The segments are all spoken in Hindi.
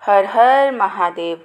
हर हर महादेव।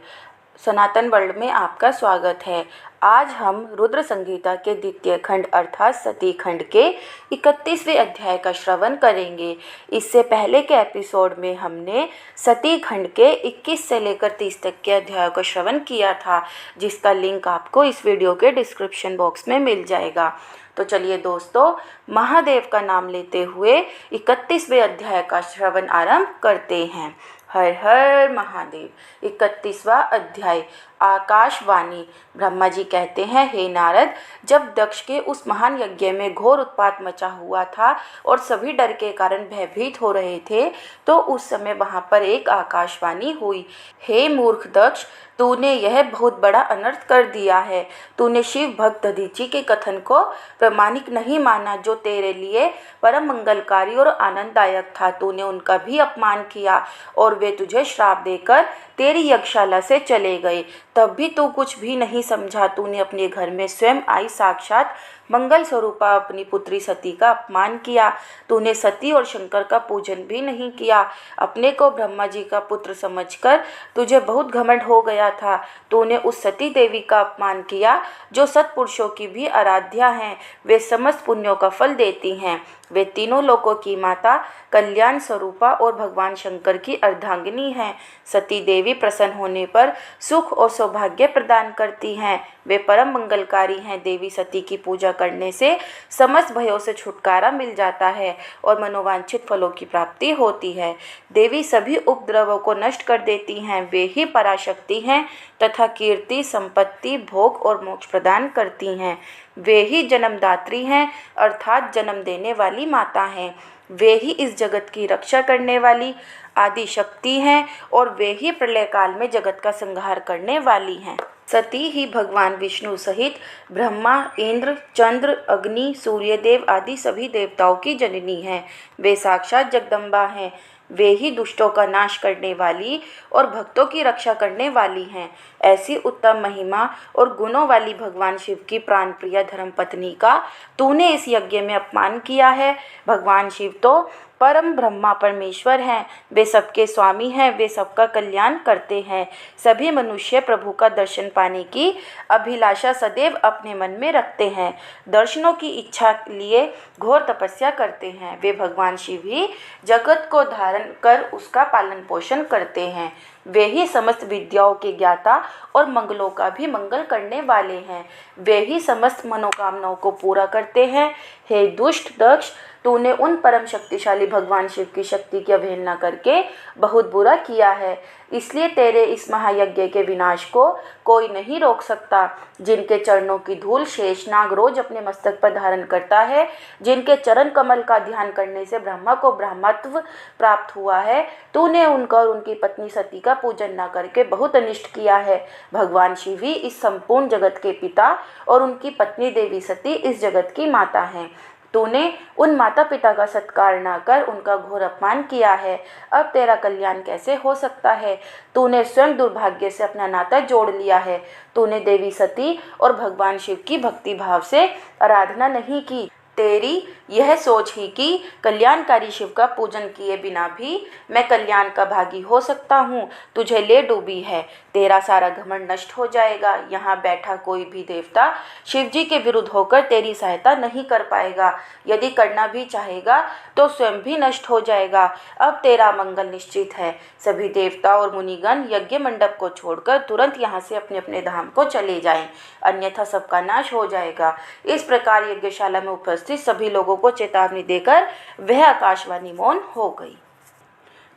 सनातन वर्ल्ड में आपका स्वागत है। आज हम रुद्र संगीता के द्वितीय खंड अर्थात सती खंड के 31वें अध्याय का श्रवण करेंगे। इससे पहले के एपिसोड में हमने सती खंड के 21 से लेकर 30 तक के अध्यायों का श्रवण किया था, जिसका लिंक आपको इस वीडियो के डिस्क्रिप्शन बॉक्स में मिल जाएगा। तो चलिए दोस्तों, महादेव का नाम लेते हुए 31वें अध्याय का श्रवण आरंभ करते हैं। हर हर महादेव। 31वां अध्याय आकाशवाणी। ब्रह्मा जी कहते हैं, हे नारद, जब दक्ष के उस महान यज्ञ में घोर उत्पात मचा हुआ था और सभी डर के कारण भयभीत हो रहे थे, तो उस समय वहां पर एक आकाशवाणी हुई। हे मूर्ख दक्ष, तूने यह बहुत बड़ा अनर्थ कर दिया है। तूने शिव भक्त दधीचि के कथन को प्रामाणिक नहीं माना, जो तेरे लिए परम मंगलकारी और आनंददायक था। तूने उनका भी अपमान किया और वे तुझे श्राप देकर तेरी यज्ञशाला से चले गए। तब भी तू कुछ भी नहीं समझा। तूने अपने घर में स्वयं आई साक्षात मंगल स्वरूपा अपनी पुत्री सती का अपमान किया। तूने सती और शंकर का पूजन भी नहीं किया। अपने को ब्रह्मा जी का पुत्र समझकर तुझे बहुत घमंड हो गया था। तूने उस सती देवी का अपमान किया जो सत्पुरुषों की भी आराध्या हैं। वे समस्त पुण्यों का फल देती हैं। वे तीनों लोकों की माता, कल्याण स्वरूपा और भगवान शंकर की अर्धांगिनी हैं। सती देवी प्रसन्न होने पर सुख और सौभाग्य प्रदान करती हैं। वे परम मंगलकारी हैं। देवी सती की पूजा करने से समस्त भयों से छुटकारा मिल जाता है और मनोवांछित फलों की प्राप्ति होती है। देवी सभी उपद्रवों को नष्ट कर देती हैं। वे ही पराशक्ति हैं तथा कीर्ति, संपत्ति, भोग और मोक्ष प्रदान करती हैं। वे ही जन्मदात्री हैं अर्थात जन्म देने वाली माता हैं। वे ही इस जगत की रक्षा करने वाली आदि शक्ति हैं और वे ही प्रलय काल में जगत का संहार करने वाली हैं। सती ही भगवान विष्णु सहित ब्रह्मा, इंद्र, चंद्र, अग्नि, सूर्यदेव आदि सभी देवताओं की जननी हैं। वे साक्षात जगदम्बा हैं। वे ही दुष्टों का नाश करने वाली और भक्तों की रक्षा करने वाली हैं। ऐसी उत्तम महिमा और गुणों वाली भगवान शिव की प्राणप्रिय धर्मपत्नी का तूने इस यज्ञ में अपमान किया है। भगवान शिव तो परम ब्रह्मा परमेश्वर हैं। वे सबके स्वामी हैं। वे सबका कल्याण करते हैं। सभी मनुष्य प्रभु का दर्शन पाने की अभिलाषा सदैव अपने मन में रखते हैं। दर्शनों की इच्छा लिए घोर तपस्या करते हैं। वे भगवान शिव ही जगत को धारण कर उसका पालन पोषण करते हैं। वे ही समस्त विद्याओं के ज्ञाता और मंगलों का भी मंगल करने वाले हैं। वे ही समस्त मनोकामनाओं को पूरा करते हैं। हे दुष्ट दक्ष, तूने उन परम शक्तिशाली भगवान शिव की शक्ति की अवहेलना करके बहुत बुरा किया है। इसलिए तेरे इस महायज्ञ के विनाश को कोई नहीं रोक सकता। जिनके चरणों की धूल शेषनाग रोज अपने मस्तक पर धारण करता है, जिनके चरण कमल का ध्यान करने से ब्रह्मा को ब्रह्मत्व प्राप्त हुआ है, तूने उनका और उनकी पत्नी सती का पूजन न करके बहुत अनिष्ट किया है। भगवान शिव ही इस संपूर्ण जगत के पिता और उनकी पत्नी देवी सती इस जगत की माता हैं। तूने उन माता पिता का सत्कार न कर उनका घोर अपमान किया है। अब तेरा कल्याण कैसे हो सकता है? तूने स्वयं दुर्भाग्य से अपना नाता जोड़ लिया है। तूने देवी सती और भगवान शिव की भक्ति भाव से आराधना नहीं की। तेरी यह सोच ही कि कल्याणकारी शिव का पूजन किए बिना भी मैं कल्याण का भागी हो सकता हूँ, तुझे ले डूबी है। तेरा सारा घमंड नष्ट हो जाएगा। यहाँ बैठा कोई भी देवता शिव जी के विरुद्ध होकर तेरी सहायता नहीं कर पाएगा। यदि करना भी चाहेगा तो स्वयं भी नष्ट हो जाएगा। अब तेरा मंगल निश्चित है। सभी देवता और मुनिगण यज्ञ मंडप को छोड़कर तुरंत यहाँ से अपने अपने धाम को चले जाएं, अन्यथा सबका नाश हो जाएगा। इस प्रकार यज्ञशाला में उपस्थित सभी लोगों को चेतावनी देकर वह आकाशवाणी मौन हो गई।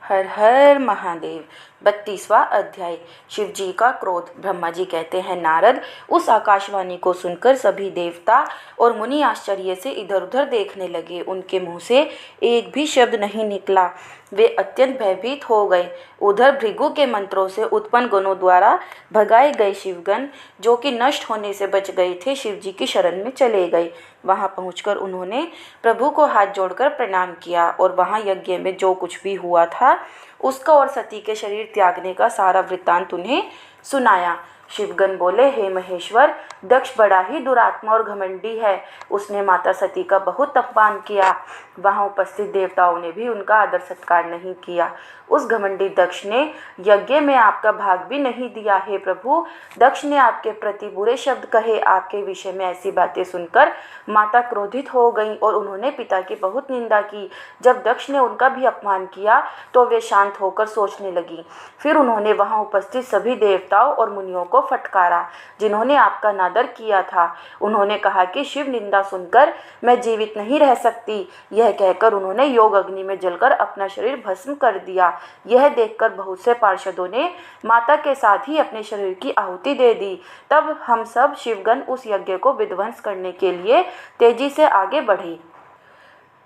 हर हर महादेव। 32वां अध्याय शिव जी का क्रोध। ब्रह्मा जी कहते हैं, नारद, उस आकाशवाणी को सुनकर सभी देवता और मुनि आश्चर्य से इधर उधर देखने लगे। उनके मुंह से एक भी शब्द नहीं निकला। वे अत्यंत भयभीत हो गए। उधर भृगु के मंत्रों से उत्पन्न गणों द्वारा भगाए गए शिवगण, जो कि नष्ट होने से बच गए थे, शिव जी की शरण में चले गए। वहां पहुंचकर उन्होंने प्रभु को हाथ जोड़कर प्रणाम किया और वहां यज्ञ में जो कुछ भी हुआ था उसका और सती के शरीर त्यागने का सारा वृत्तांत उन्हें सुनाया। शिवगण बोले, हे महेश्वर, दक्ष बड़ा ही दुरात्मा और घमंडी है। उसने माता सती का बहुत अपमान किया। वहां उपस्थित देवताओं ने भी उनका आदर सत्कार नहीं किया। उस घमंडी दक्ष ने यज्ञ में आपका भाग भी नहीं दिया। हे प्रभु, दक्ष ने आपके प्रति बुरे शब्द कहे। आपके विषय में ऐसी बातें सुनकर माता क्रोधित हो गईं और उन्होंने पिता की बहुत निंदा की। जब दक्ष ने उनका भी अपमान किया तो वे शांत होकर सोचने लगी। फिर उन्होंने वहां उपस्थित सभी देवताओं और मुनियों को फटकारा जिन्होंने आपका नादर किया था। उन्होंने कहा कि शिव निंदा सुनकर मैं जीवित नहीं रह सकती। यह कहकर उन्होंने योग अग्नि में जलकर अपना शरीर भस्म कर दिया। यह देखकर बहुत से पार्षदों ने माता के साथ ही अपने शरीर की आहुति दे दी। तब हम सब शिवगण उस यज्ञ को विध्वंस करने के लिए तेजी से आगे बढ़े,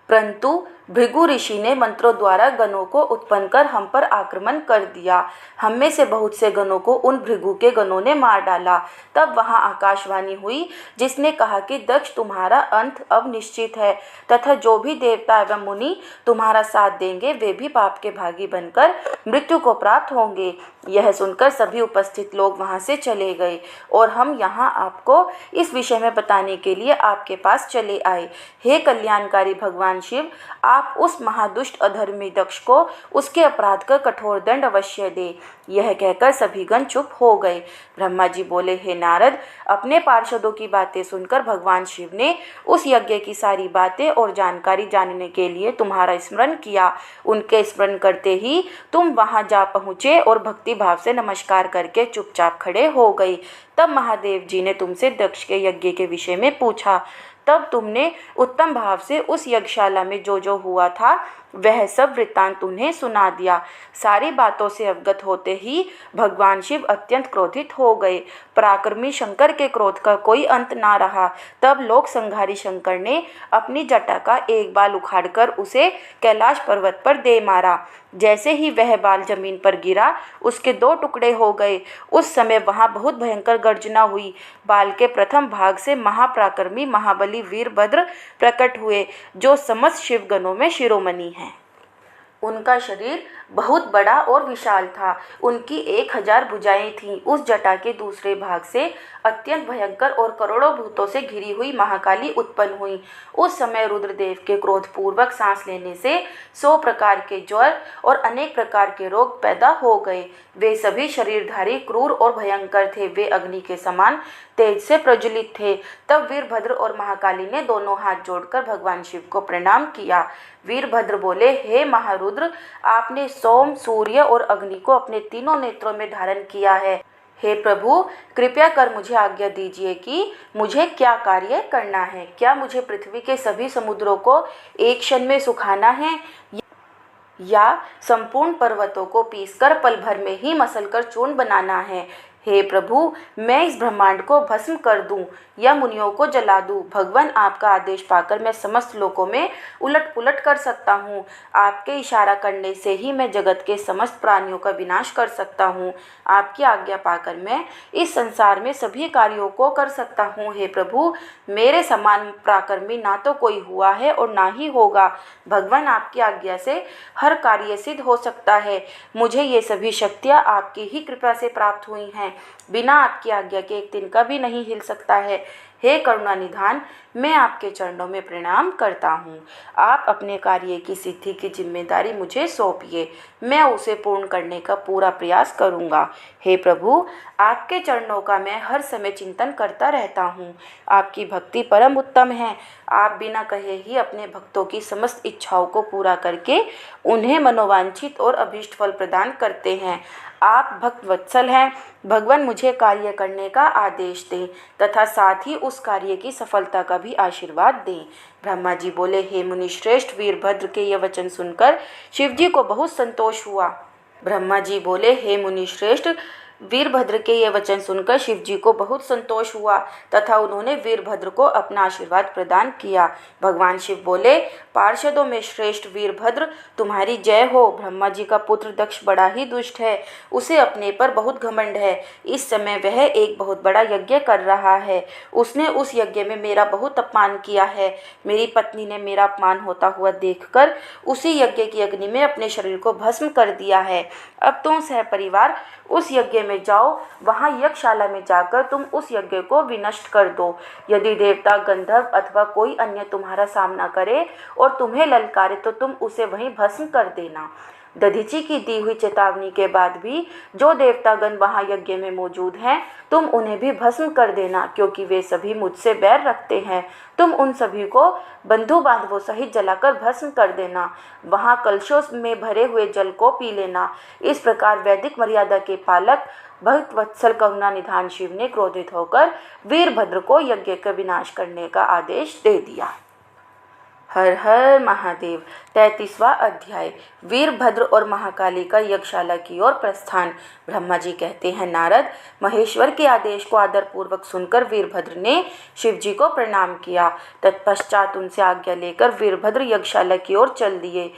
परंतु भृगु ऋषि ने मंत्रों द्वारा गणों को उत्पन्न कर हम पर आक्रमण कर दिया। हम में से बहुत से गणों को उन भृगु के गणों ने मार डाला। तब वहां आकाशवाणी हुई जिसने कहा कि दक्ष, तुम्हारा अंत अब निश्चित है तथा जो भी देवता एवं मुनि तुम्हारा साथ देंगे वे भी पाप के भागी बनकर मृत्यु को प्राप्त होंगे। यह सुनकर सभी उपस्थित लोग वहां से चले गए और हम यहाँ आपको इस विषय में बताने के लिए आपके पास चले आए। हे कल्याणकारी भगवान शिव, आप उस महादुष्ट अधर्मी दक्ष को उसके अपराध का कठोर दंड अवश्य दे। यह कहकर सभी गण चुप हो गए। ब्रह्मा जी बोले, हे नारद, अपने पार्षदों की बातें सुनकर भगवान शिव ने उस यज्ञ की सारी बातें और जानकारी जानने के लिए तुम्हारा स्मरण किया। उनके स्मरण करते ही तुम वहां जा पहुँचे और भक्ति भाव से नमस्कार करके चुपचाप खड़े हो गए। तब महादेव जी ने तुमसे दक्ष के यज्ञ के विषय में पूछा। तब तुमने उत्तम भाव से उस यज्ञशाला में जो हुआ था वह सब वृत्तांत उन्हें सुना दिया। सारी बातों से अवगत होते ही भगवान शिव अत्यंत क्रोधित हो गए। पराक्रमी शंकर के क्रोध का कोई अंत ना रहा। तब लोक संहारी शंकर ने अपनी जटा का एक बाल उखाड़कर उसे कैलाश पर्वत पर दे मारा। जैसे ही वह बाल जमीन पर गिरा उसके 2 टुकड़े हो गए। उस समय वहां बहुत भयंकर गर्जना हुई। बाल के प्रथम भाग से महापराक्रमी महाबली वीरभद्र प्रकट हुए जो समस्त शिवगणों में शिरोमणि हैं। उनका शरीर बहुत बड़ा और विशाल था। उनकी 1000 भुजाएं थीं। उस जटा के दूसरे भाग से अत्यंत भयंकर और करोड़ों भूतों से घिरी हुई महाकाली उत्पन्न हुई। उस समय रुद्रदेव के क्रोधपूर्वक सांस लेने से 100 प्रकार के ज्वर और अनेक प्रकार के रोग पैदा हो गए। वे सभी शरीरधारी क्रूर और भयंकर थे। वे अग्नि के समान तेज से प्रज्वलित थे। तब वीरभद्र और महाकाली ने दोनों हाथ जोड़कर भगवान शिव को प्रणाम किया। वीरभद्र बोले, हे महारुद्र, आपने सोम, सूर्य और अग्नि को अपने तीनों नेत्रों में धारण किया है। हे प्रभु, कृपया कर मुझे आज्ञा दीजिए कि मुझे क्या कार्य करना है। क्या मुझे पृथ्वी के सभी समुद्रों को एक क्षण में सुखाना है या संपूर्ण पर्वतों को पीसकर पल भर में ही मसलकर चूर्ण बनाना है। हे प्रभु, मैं इस ब्रह्मांड को भस्म कर दूं या मुनियों को जला दूं। भगवान, आपका आदेश पाकर मैं समस्त लोकों में उलट पुलट कर सकता हूँ। आपके इशारा करने से ही मैं जगत के समस्त प्राणियों का विनाश कर सकता हूँ। आपकी आज्ञा पाकर मैं इस संसार में सभी कार्यों को कर सकता हूँ। हे प्रभु, मेरे समान पराक्रमी ना तो कोई हुआ है और ना ही होगा। भगवान, आपकी आज्ञा से हर कार्य सिद्ध हो सकता है। मुझे ये सभी शक्तियाँ आपकी ही कृपा से प्राप्त हुई हैं। बिना आपकी आज्ञा के एक तिनका भी नहीं हिल सकता है। हे करुणा निधान, मैं आपके चरणों में प्रणाम करता हूँ। आप अपने कार्य की सिद्धि की जिम्मेदारी मुझे सौंपिए। मैं उसे पूर्ण करने का पूरा प्रयास करूँगा। हे प्रभु, आपके चरणों का मैं हर समय चिंतन करता रहता हूँ। आपकी भक्ति परम उत्तम है। आप बिना कहे ही अपने भक्तों की समस्त इच्छाओं को पूरा करके उन्हें मनोवांछित और अभीष्ट फल प्रदान करते हैं। आप भक्त वत्सल हैं। भगवान, मुझे कार्य करने का आदेश दें तथा साथ ही उस कार्य की सफलता का भी आशीर्वाद दें। ब्रह्मा जी बोले, हे मुनि श्रेष्ठ, वीरभद्र के ये वचन सुनकर शिवजी को बहुत संतोष हुआ। ब्रह्मा जी बोले, हे मुनि श्रेष्ठ, वीरभद्र के ये वचन सुनकर शिवजी को बहुत संतोष हुआ तथा उन्होंने वीरभद्र को अपना आशीर्वाद प्रदान किया। भगवान शिव बोले, पार्षदों में श्रेष्ठ वीरभद्र, तुम्हारी जय हो। ब्रह्मा जी का पुत्र दक्ष बड़ा ही दुष्ट है। उसे अपने पर बहुत घमंड है। इस समय वह एक बहुत बड़ा यज्ञ कर रहा है। उसने उस यज्ञ में मेरा बहुत अपमान किया है। मेरी पत्नी ने मेरा अपमान होता हुआ देखकर उसी यज्ञ की अग्नि में अपने शरीर को भस्म कर दिया है। अब तुम सहपरिवार उस यज्ञ में जाओ, वहाँ यज्ञशाला में जाकर तुम उस यज्ञ को विनष्ट कर दो। यदि देवता, गंधर्व अथवा कोई अन्य तुम्हारा सामना करे और तुम्हें ललकारे तो तुम उसे वहीं भस्म कर देना। दधीची की दी हुई चेतावनी के बाद भी जो देवतागण वहाँ यज्ञ में मौजूद हैं, तुम उन्हें भी भस्म कर देना, क्योंकि वे सभी मुझसे बैर रखते हैं। तुम उन सभी को बंधु बांधवों सहित जलाकर भस्म कर देना। वहाँ कलशों में भरे हुए जल को पी लेना। इस प्रकार वैदिक मर्यादा के पालक भक्त वत्सल करुणा निधान शिव ने क्रोधित होकर वीरभद्र को यज्ञ का विनाश करने का आदेश दे दिया। हर हर महादेव। 33वां अध्याय। वीरभद्र और महाकाली का यज्ञशाला की ओर प्रस्थान। ब्रह्मा जी कहते हैं, नारद, महेश्वर के आदेश को आदरपूर्वक सुनकर वीरभद्र ने शिव जी को प्रणाम किया। तत्पश्चात उनसे आज्ञा लेकर वीरभद्र यज्ञशाला की ओर चल दिए।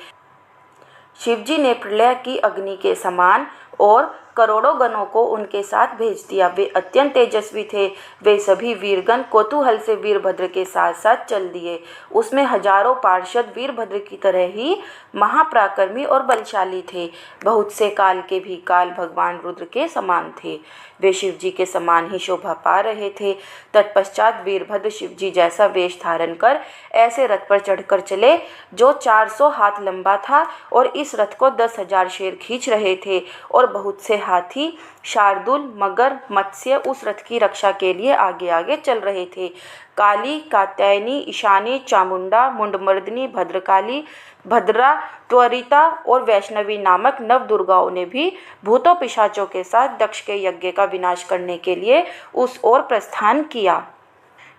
शिव जी ने प्रलय की अग्नि के समान और करोड़ों गणों को उनके साथ भेज दिया। वे अत्यंत तेजस्वी थे। वे सभी वीरगण कौतूहल से वीरभद्र के साथ साथ चल दिए। उसमें हजारों पार्षद वीरभद्र की तरह ही महापराक्रमी और बलशाली थे। बहुत से काल के भी काल भगवान रुद्र के समान थे। वे शिव जी के समान ही शोभा पा रहे थे। तत्पश्चात वीरभद्र शिव जी जैसा वेश धारण कर ऐसे रथ पर चढ़कर चले जो 400 हाथ लंबा था, और इस रथ को 10,000 शेर खींच रहे थे, और बहुत से हाथी, शार्दूल, मगर, मत्स्य उस रथ की रक्षा के लिए आगे आगे चल रहे थे। काली, कात्यायनी, ईशानी, चामुंडा, मुंडमर्दिनी, भद्रकाली, भद्रा, त्वरिता और वैष्णवी नामक नव दुर्गाओं ने भी भूतों पिशाचों के साथ दक्ष के यज्ञ का विनाश करने के लिए उस ओर प्रस्थान किया।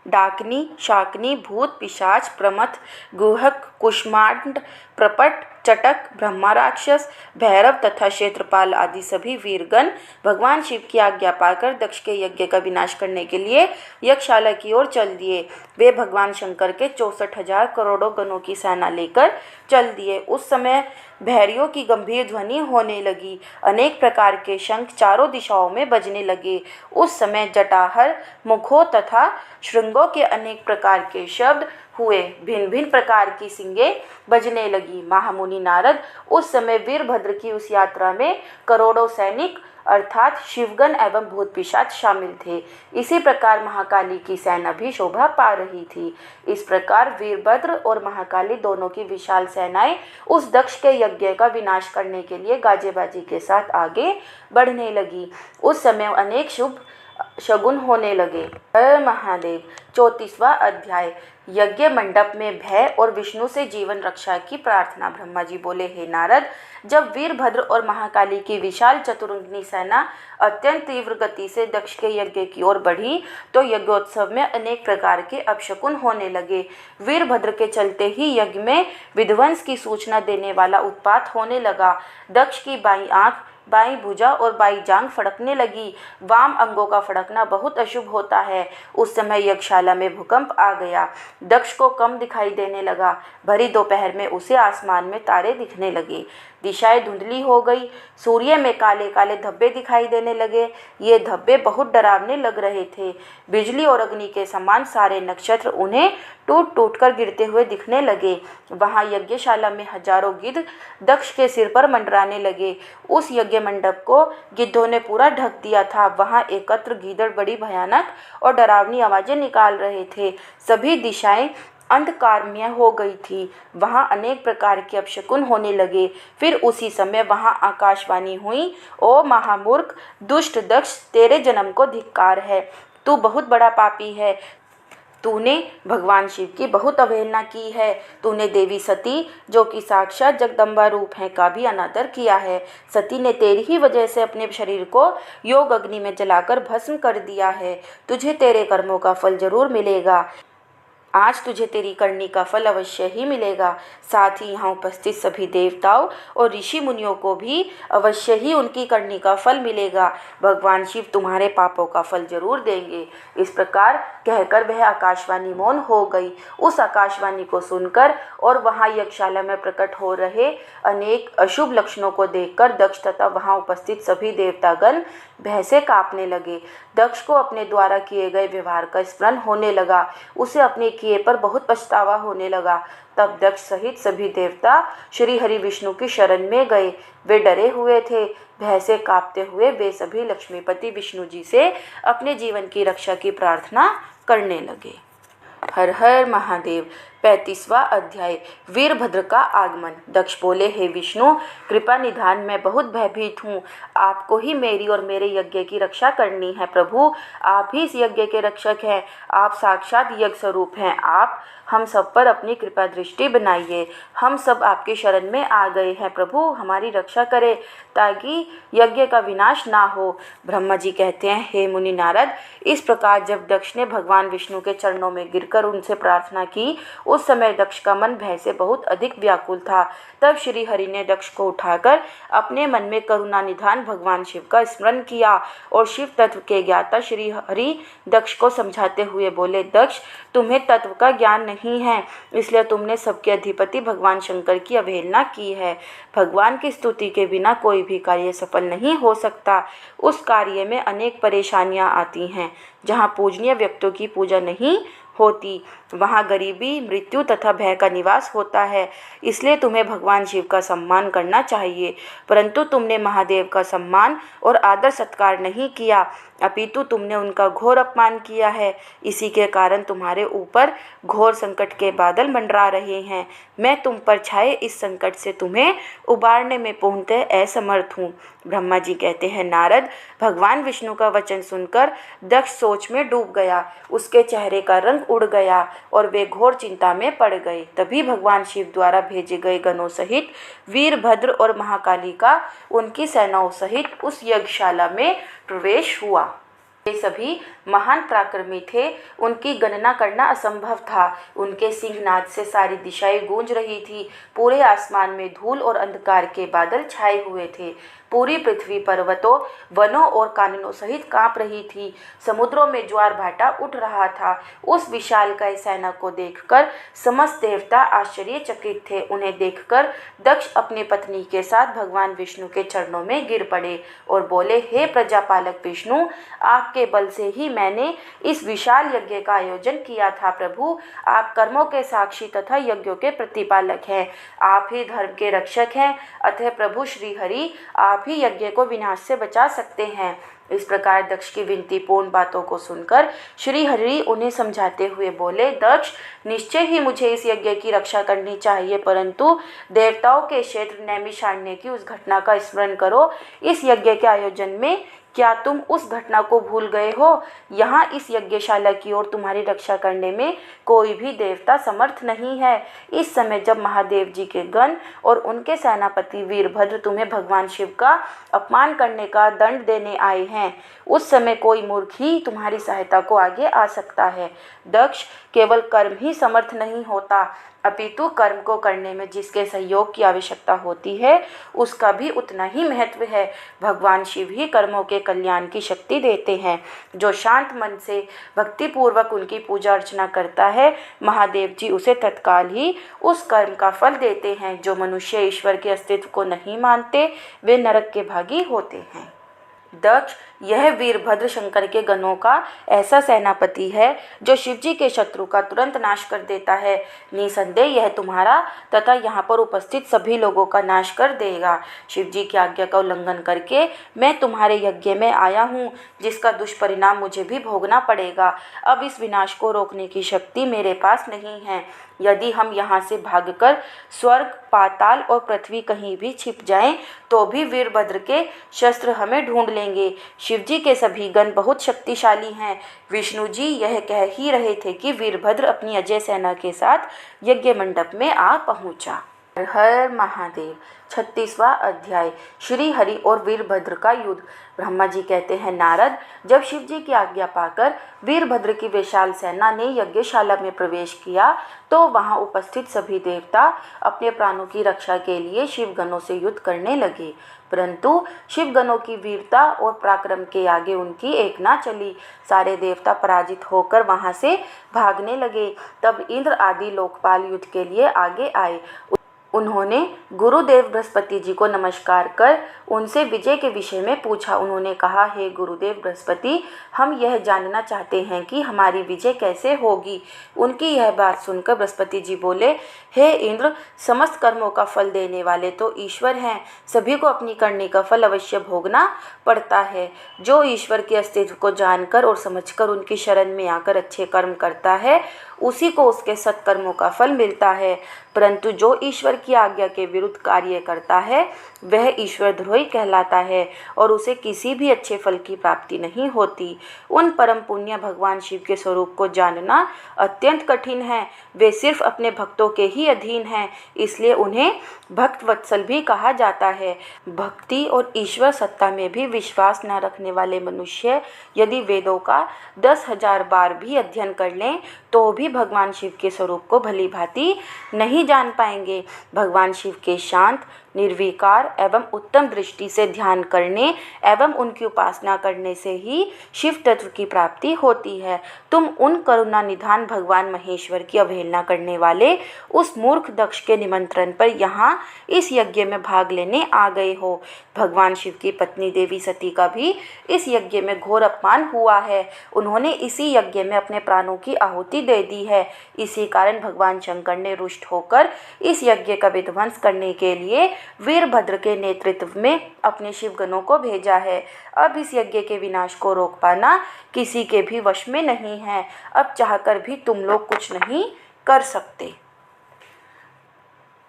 डाकनी, शाकनी, भूत, पिशाच, प्रमथ, गुहक, कुष्मांड, प्रपट, चटक, ब्रह्मा राक्षस, भैरव तथा क्षेत्रपाल आदि सभी वीरगण भगवान शिव की आज्ञा पाकर दक्ष के यज्ञ का विनाश करने के लिए यज्ञशाला की ओर चल दिए। वे भगवान शंकर के 64,000 करोड़ों गणों की सेना लेकर चल दिए। उस समय भैरियों की गंभीर ध्वनि होने लगी। अनेक प्रकार के शंख चारों दिशाओं में बजने लगे। उस समय जटाहर, मुखों तथा श्रृंगों के अनेक प्रकार के शब्द हुए। भिन्न भिन्न प्रकार की सींगें बजने लगी। महामुनि नारद उस समय वीरभद्र की उस यात्रा में करोड़ों सैनिक अर्थात शिवगण एवं भूत पिशाच शामिल थे। इसी प्रकार महाकाली की सेना भी शोभा पा रही थी। इस प्रकार वीरभद्र और महाकाली दोनों की विशाल सेनाएं उस दक्ष के यज्ञ का विनाश करने के लिए गाजेबाजी के साथ आगे बढ़ने लगी। उस समय अनेक शुभ शगुन होने लगे। हर महादेव। 34वां अध्याय। यज्ञ मंडप में भय और विष्णु से जीवन रक्षा की प्रार्थना। ब्रह्मा जी बोले, हे नारद, जब वीरभद्र और महाकाली की विशाल चतुरंगिनी सेना अत्यंत तीव्र गति से दक्ष के यज्ञ की ओर बढ़ी तो यज्ञोत्सव में अनेक प्रकार के अपशकुन होने लगे। वीरभद्र के चलते ही यज्ञ में विध्वंस की सूचना देने वाला उत्पात होने लगा। दक्ष की बाईं आंख, बाईं भुजा और बाईं जांघ फड़कने लगी। वाम अंगों का फड़कना बहुत अशुभ होता है। उस समय यज्ञशाला में भूकंप आ गया। दक्ष को कम दिखाई देने लगा। भरी दोपहर में उसे आसमान में तारे दिखने लगे। दिशाएं धुंधली हो गई। सूर्य में काले काले धब्बे दिखाई देने लगे। ये धब्बे बहुत डरावने लग रहे थे। बिजली और अग्नि के समान सारे नक्षत्र उन्हें टूट टूट कर गिरते हुए दिखने लगे। वहाँ यज्ञशाला में हजारों गिद्ध दक्ष के सिर पर मंडराने लगे। उस यज्ञ मंडप को गिद्धों ने पूरा ढक दिया था। वहाँ एकत्र गीदड़ बड़ी भयानक और डरावनी आवाजें निकाल रहे थे। सभी दिशाएं अंधकारमय हो गई थी। वहाँ अनेक प्रकार के अपशकुन होने लगे। फिर उसी समय वहाँ आकाशवाणी हुई, ओ महामूर्ख दुष्ट दक्ष, तेरे जन्म को धिक्कार है। तू बहुत बड़ा पापी है। तूने भगवान शिव की बहुत अवहेलना की है। तूने देवी सती, जो कि साक्षात जगदम्बा रूप है, का भी अनादर किया है। सती ने तेरी ही वजह से अपने शरीर को योग अग्नि में जलाकर भस्म कर दिया है। तुझे तेरे कर्मों का फल जरूर मिलेगा। आज तुझे तेरी करनी का फल अवश्य ही मिलेगा। साथ ही यहाँ उपस्थित सभी देवताओं और ऋषि मुनियों को भी अवश्य ही उनकी करनी का फल मिलेगा। भगवान शिव तुम्हारे पापों का फल जरूर देंगे। इस प्रकार कहकर वह आकाशवाणी मौन हो गई। उस आकाशवाणी को सुनकर और वहाँ यज्ञशाला में प्रकट हो रहे अनेक अशुभ लक्षणों को देखकर दक्ष तथा वहाँ उपस्थित सभी देवतागण भय से कांपने लगे। दक्ष को अपने द्वारा किए गए व्यवहार का स्मरण होने लगा। उसे अपनी किए पर बहुत पछतावा होने लगा। तब दक्ष सहित सभी देवता श्री हरि विष्णु की शरण में गए। वे डरे हुए थे। भय से कांपते हुए वे सभी लक्ष्मीपति विष्णु जी से अपने जीवन की रक्षा की प्रार्थना करने लगे। हर हर महादेव। 35वां अध्याय वीरभद्र का आगमन। दक्ष बोले, हे विष्णु, कृपा निधान, मैं बहुत भयभीत हूँ। आपको ही मेरी और मेरे यज्ञ की रक्षा करनी है। प्रभु, आप ही इस यज्ञ के रक्षक हैं। आप साक्षात यज्ञ स्वरूप हैं। आप हम सब पर अपनी कृपा दृष्टि बनाइए। हम सब आपकी शरण में आ गए हैं। प्रभु, हमारी रक्षा करें ताकि यज्ञ का विनाश ना हो। ब्रह्मा जी कहते हैं, हे मुनि नारद, इस प्रकार जब दक्ष ने भगवान विष्णु के चरणों में गिरकर उनसे प्रार्थना की, उस समय दक्ष का मन भय से बहुत अधिक व्याकुल था। तब श्री हरि ने दक्ष को उठाकर अपने मन में करुणा निधान भगवान शिव का स्मरण किया और शिव तत्व के ज्ञाता श्री हरि दक्ष को समझाते हुए बोले, दक्ष, तुम्हें तत्व का ज्ञान नहीं है, इसलिए तुमने सबके अधिपति भगवान शंकर की अवहेलना की है। भगवान की स्तुति के बिना कोई भी कार्य सफल नहीं हो सकता। उस कार्य में अनेक परेशानियां आती हैं। जहाँ पूजनीय व्यक्तियों की पूजा नहीं होती, वहाँ गरीबी, मृत्यु तथा भय का निवास होता है। इसलिए तुम्हें भगवान शिव का सम्मान करना चाहिए, परंतु तुमने महादेव का सम्मान और आदर सत्कार नहीं किया, अपितु तुमने उनका घोर अपमान किया है। इसी के कारण तुम्हारे ऊपर घोर संकट के बादल मंडरा रहे हैं। मैं तुम पर छाए इस संकट से तुम्हें उबारने में पूर्णतः असमर्थ हूँ। ब्रह्मा जी कहते हैं, नारद, भगवान विष्णु का वचन सुनकर दक्ष सोच में डूब गया। उसके चेहरे का रंग उड़ गया और वे घोर चिंता में पड़ गए। तभी भगवान शिव द्वारा भेजे गए गणों सहित वीरभद्र और महाकाली का उनकी सेनाओं सहित उस यज्ञशाला में प्रवेश हुआ। वे सभी महान पराक्रमी थे। उनकी गणना करना असंभव था। उनके सिंहनाद से सारी दिशाएं गूंज रही थी। पूरे आसमान में धूल और अंधकार के बादल छाए हुए थे। पूरी पृथ्वी पर्वतों, वनों और काननों सहित कांप रही थी। समुद्रों में ज्वार भाटा उठ रहा था। उस विशालकाय सेना को देखकर समस्त देवता आश्चर्यचकित थे। उन्हें देखकर दक्ष अपनी पत्नी के साथ भगवान विष्णु के चरणों में गिर पड़े और बोले, हे प्रजापालक विष्णु, आपके बल से ही मैंने इस विशाल यज्ञ का आयोजन किया था। प्रभु, आप कर्मों के साक्षी तथा यज्ञों के प्रतिपालक हैं। आप ही धर्म के रक्षक हैं। अतः प्रभु श्री हरि, आप ही यज्ञ को विनाश से बचा सकते हैं। इस प्रकार दक्ष की विनतीपूर्ण बातों को सुनकर श्री हरि उन्हें समझाते हुए बोले, दक्ष, निश्चय ही मुझे इस यज्ञ की रक्षा करनी चाहिए, परंतु देवताओं के क्षेत्र नैमिषारण्य की उस घटना का स्मरण करो। इस यज्ञ के आयोजन में क्या तुम उस घटना को भूल गए हो? यहाँ इस यज्ञशाला की ओर तुम्हारी रक्षा करने में कोई भी देवता समर्थ नहीं है। इस समय जब महादेव जी के गण और उनके सेनापति वीरभद्र तुम्हें भगवान शिव का अपमान करने का दंड देने आए हैं, उस समय कोई मूर्ख ही तुम्हारी सहायता को आगे आ सकता है। दक्ष, केवल कर्म ही समर्थ नहीं होता, अपितु कर्म को करने में जिसके सहयोग की आवश्यकता होती है, उसका भी उतना ही महत्व है। भगवान शिव ही कर्मों के कल्याण की शक्ति देते हैं। जो शांत मन से भक्तिपूर्वक उनकी पूजा अर्चना करता है, महादेव जी उसे तत्काल ही उस कर्म का फल देते हैं। जो मनुष्य ईश्वर के अस्तित्व को नहीं मानते, वे नरक के भागी होते हैं। दक्ष, यह वीरभद्र शंकर के गणों का ऐसा सेनापति है जो शिवजी के शत्रु का तुरंत नाश कर देता है। निसंदेह यह तुम्हारा तथा यहाँ पर उपस्थित सभी लोगों का नाश कर देगा। शिवजी की आज्ञा का उल्लंघन करके मैं तुम्हारे यज्ञ में आया हूँ, जिसका दुष्परिणाम मुझे भी भोगना पड़ेगा। अब इस विनाश को रोकने की शक्ति मेरे पास नहीं है। यदि हम यहाँ से भागकर स्वर्ग, पाताल और पृथ्वी कहीं भी छिप जाएं, तो भी वीरभद्र के शस्त्र हमें ढूंढ लेंगे। शिवजी के सभी गण बहुत शक्तिशाली हैं। विष्णु जी यह कह ही रहे थे कि वीरभद्र अपनी अजय सेना के साथ यज्ञ मंडप में आ पहुंचा। हर हर महादेव। 36वां अध्याय श्री हरि और वीरभद्र का युद्ध। ब्रह्मा जी कहते हैं, नारद, जब शिव जी की आज्ञा पाकर वीरभद्र की विशाल सेना ने यज्ञशाला में प्रवेश किया, तो वहां उपस्थित सभी देवता अपने प्राणों की रक्षा के लिए शिवगणों से युद्ध करने लगे। परंतु शिवगणों की वीरता और पराक्रम के आगे उनकी एक ना चली। सारे देवता पराजित होकर वहां से भागने लगे। तब इंद्र आदि लोकपाल युद्ध के लिए आगे आए। उन्होंने गुरुदेव बृहस्पति जी को नमस्कार कर उनसे विजय के विषय में पूछा। उन्होंने कहा, हे गुरुदेव बृहस्पति, हम यह जानना चाहते हैं कि हमारी विजय कैसे होगी। उनकी यह बात सुनकर बृहस्पति जी बोले, हे इंद्र, समस्त कर्मों का फल देने वाले तो ईश्वर हैं। सभी को अपनी करनी का फल अवश्य भोगना पड़ता है। जो ईश्वर के अस्तित्व को जानकर और समझकर उनकी शरण में आकर अच्छे कर्म करता है, उसी को उसके सत्कर्मों का फल मिलता है। परंतु जो ईश्वर की आज्ञा के विरुद्ध कार्य करता है, वह ईश्वर द्रोही कहलाता है और उसे किसी भी अच्छे फल की प्राप्ति नहीं होती। उन परम पुण्य भगवान शिव के स्वरूप को जानना अत्यंत कठिन है। वे सिर्फ अपने भक्तों के ही अधीन हैं, इसलिए उन्हें भक्त वत्सल भी कहा जाता है। भक्ति और ईश्वर सत्ता में भी विश्वास न रखने वाले मनुष्य यदि वेदों का 10,000 बार भी अध्ययन कर लें तो भी भगवान शिव के स्वरूप को भली भांति नहीं जान पाएंगे। भगवान शिव के शांत, निर्विकार एवं उत्तम दृष्टि से ध्यान करने एवं उनकी उपासना करने से ही शिव तत्व की प्राप्ति होती है। तुम उन करुणा निधान भगवान महेश्वर की अवहेलना करने वाले उस मूर्ख दक्ष के निमंत्रण पर यहाँ इस यज्ञ में भाग लेने आ गए हो। भगवान शिव की पत्नी देवी सती का भी इस यज्ञ में घोर अपमान हुआ है। उन्होंने इसी यज्ञ में अपने प्राणों की आहुति दे दी है। इसी कारण भगवान शंकर ने रुष्ट होकर इस यज्ञ का विध्वंस करने के लिए वीरभद्र के नेतृत्व में अपने शिवगणों को भेजा है। अब इस यज्ञ के विनाश को रोक पाना किसी के भी वश में नहीं है। अब चाहकर भी तुम लोग कुछ नहीं कर सकते।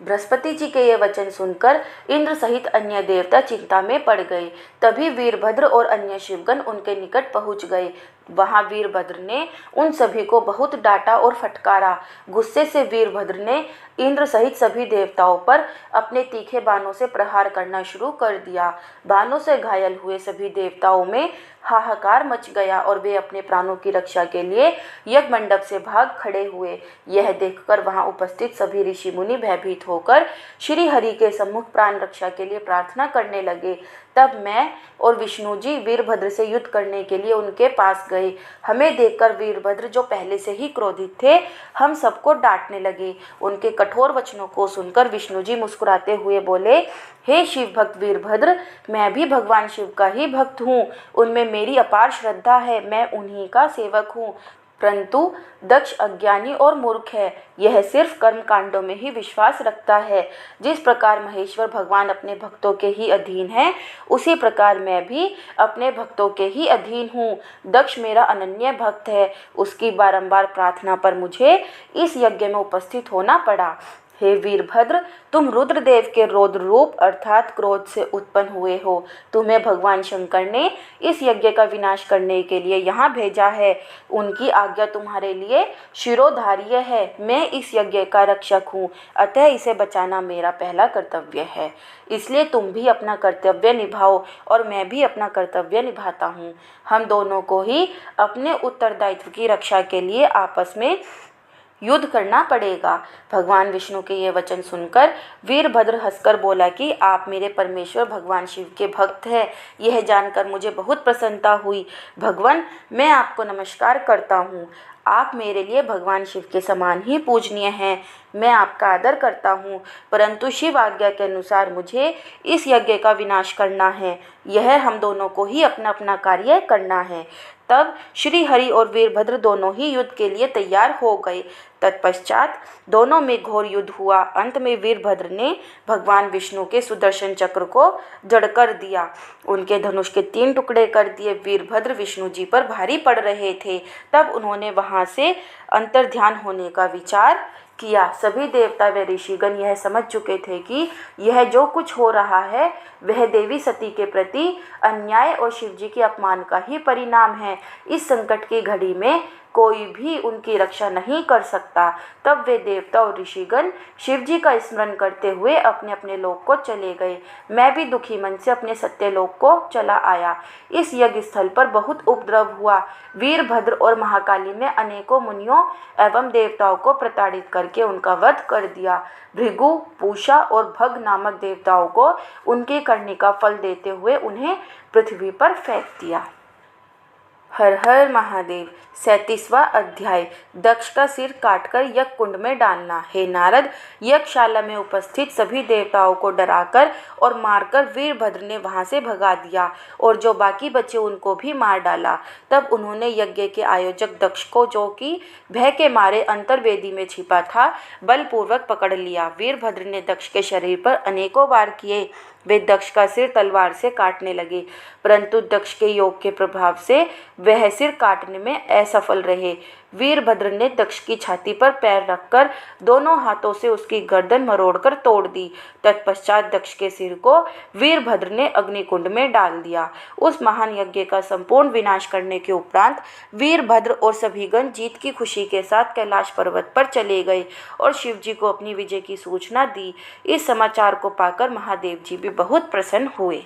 बृहस्पति जी के ये वचन सुनकर इंद्र सहित अन्य देवता चिंता में पड़ गए। तभी वीरभद्र और अन्य शिवगण उनके निकट पहुंच गए। वहां वीरभद्र ने उन सभी को बहुत डांटा और फटकारा। गुस्से से वीरभद्र ने इंद्र सहित सभी देवताओं पर अपने तीखे बाणों से प्रहार करना शुरू कर दिया। बाणों से घायल हुए सभी देवताओं में हाहाकार मच गया और वे अपने प्राणों की रक्षा के लिए यज्ञ मंडप से भाग खड़े हुए। यह देखकर वहां उपस्थित सभी ऋषि मुनि भयभीत होकर श्री हरि के सम्मुख प्राण रक्षा के लिए प्रार्थना करने लगे। तब मैं और विष्णु जी वीरभद्र से युद्ध करने के लिए उनके पास गए। हमें देखकर वीरभद्र, जो पहले से ही क्रोधित थे, हम सबको डांटने लगे। उनके कठोर वचनों को सुनकर विष्णु जी मुस्कुराते हुए बोले, हे शिव भक्त वीरभद्र, मैं भी भगवान शिव का ही भक्त हूँ। उनमें मेरी अपार श्रद्धा है, मैं उन्हीं का सेवक हूँ। परंतु दक्ष अज्ञानी और मूर्ख है। यह सिर्फ कर्म कांडों में ही विश्वास रखता है। जिस प्रकार महेश्वर भगवान अपने भक्तों के ही अधीन है, उसी प्रकार मैं भी अपने भक्तों के ही अधीन हूँ। दक्ष मेरा अनन्य भक्त है। उसकी बारंबार प्रार्थना पर मुझे इस यज्ञ में उपस्थित होना पड़ा। हे वीरभद्र, तुम रुद्रदेव के रौद्र रूप अर्थात क्रोध से उत्पन्न हुए हो। तुम्हें भगवान शंकर ने इस यज्ञ का विनाश करने के लिए यहाँ भेजा है। उनकी आज्ञा तुम्हारे लिए शिरोधार्य है। मैं इस यज्ञ का रक्षक हूँ, अतः इसे बचाना मेरा पहला कर्तव्य है। इसलिए तुम भी अपना कर्तव्य निभाओ और मैं भी अपना कर्तव्य निभाता हूँ। हम दोनों को ही अपने उत्तरदायित्व की रक्षा के लिए आपस में युद्ध करना पड़ेगा। भगवान विष्णु के ये वचन सुनकर वीरभद्र हंसकर बोला कि आप मेरे परमेश्वर भगवान शिव के भक्त हैं। यह जानकर मुझे बहुत प्रसन्नता हुई। भगवान, मैं आपको नमस्कार करता हूँ। आप मेरे लिए भगवान शिव के समान ही पूजनीय हैं। मैं आपका आदर करता हूँ, परंतु शिव आज्ञा के अनुसार मुझे इस यज्ञ का विनाश करना है। यह हम दोनों को ही अपना अपना कार्य करना है। तब श्री हरि और वीरभद्र दोनों ही युद्ध के लिए तैयार हो गए। तत्पश्चात दोनों में घोर युद्ध हुआ। अंत में वीरभद्र ने भगवान विष्णु के सुदर्शन चक्र को जड़ कर दिया। उनके धनुष के 3 टुकड़े कर दिए। वीरभद्र विष्णु जी पर भारी पड़ रहे थे। तब उन्होंने वहां से अंतर्ध्यान होने का विचार किया। सभी देवता व ऋषिगण यह समझ चुके थे कि यह जो कुछ हो रहा है वह देवी सती के प्रति अन्याय और शिवजी के अपमान का ही परिणाम है। इस संकट की घड़ी में कोई भी उनकी रक्षा नहीं कर सकता। तब वे देवता और ऋषिगण शिवजी का स्मरण करते हुए अपने अपने लोक को चले गए। मैं भी दुखी मन से अपने सत्यलोक को चला आया। इस यज्ञ स्थल पर बहुत उपद्रव हुआ। वीरभद्र और महाकाली ने अनेकों मुनियों एवं देवताओं को प्रताड़ित करके उनका वध कर दिया। भृगु, पूषा और भग नामक देवताओं को उनकी करनी का फल देते हुए उन्हें पृथ्वी पर फेंक दिया। हर हर महादेव। 37वां अध्याय। दक्ष का सिर काटकर यज्ञ कुंड में डालना। हे नारद, यज्ञशाला में उपस्थित सभी देवताओं को डराकर और मारकर वीरभद्र ने वहां से भगा दिया और जो बाकी बचे उनको भी मार डाला। तब उन्होंने यज्ञ के आयोजक दक्ष को, जो कि भय के मारे अंतर्वेदी में छिपा था, बलपूर्वक पकड़ लिया। वीरभद्र ने दक्ष के शरीर पर अनेकों वार किए। वे दक्ष का सिर तलवार से काटने लगे, परंतु दक्ष के योग के प्रभाव से वह सिर काटने में असफल रहे। वीरभद्र ने दक्ष की छाती पर पैर रखकर दोनों हाथों से उसकी गर्दन मरोड़कर तोड़ दी। तत्पश्चात दक्ष के सिर को वीरभद्र ने अग्निकुंड में डाल दिया। उस महान यज्ञ का संपूर्ण विनाश करने के उपरांत वीरभद्र और सभी गण जीत की खुशी के साथ कैलाश पर्वत पर चले गए और शिवजी को अपनी विजय की सूचना दी। इस समाचार को पाकर महादेव जी भी बहुत प्रसन्न हुए।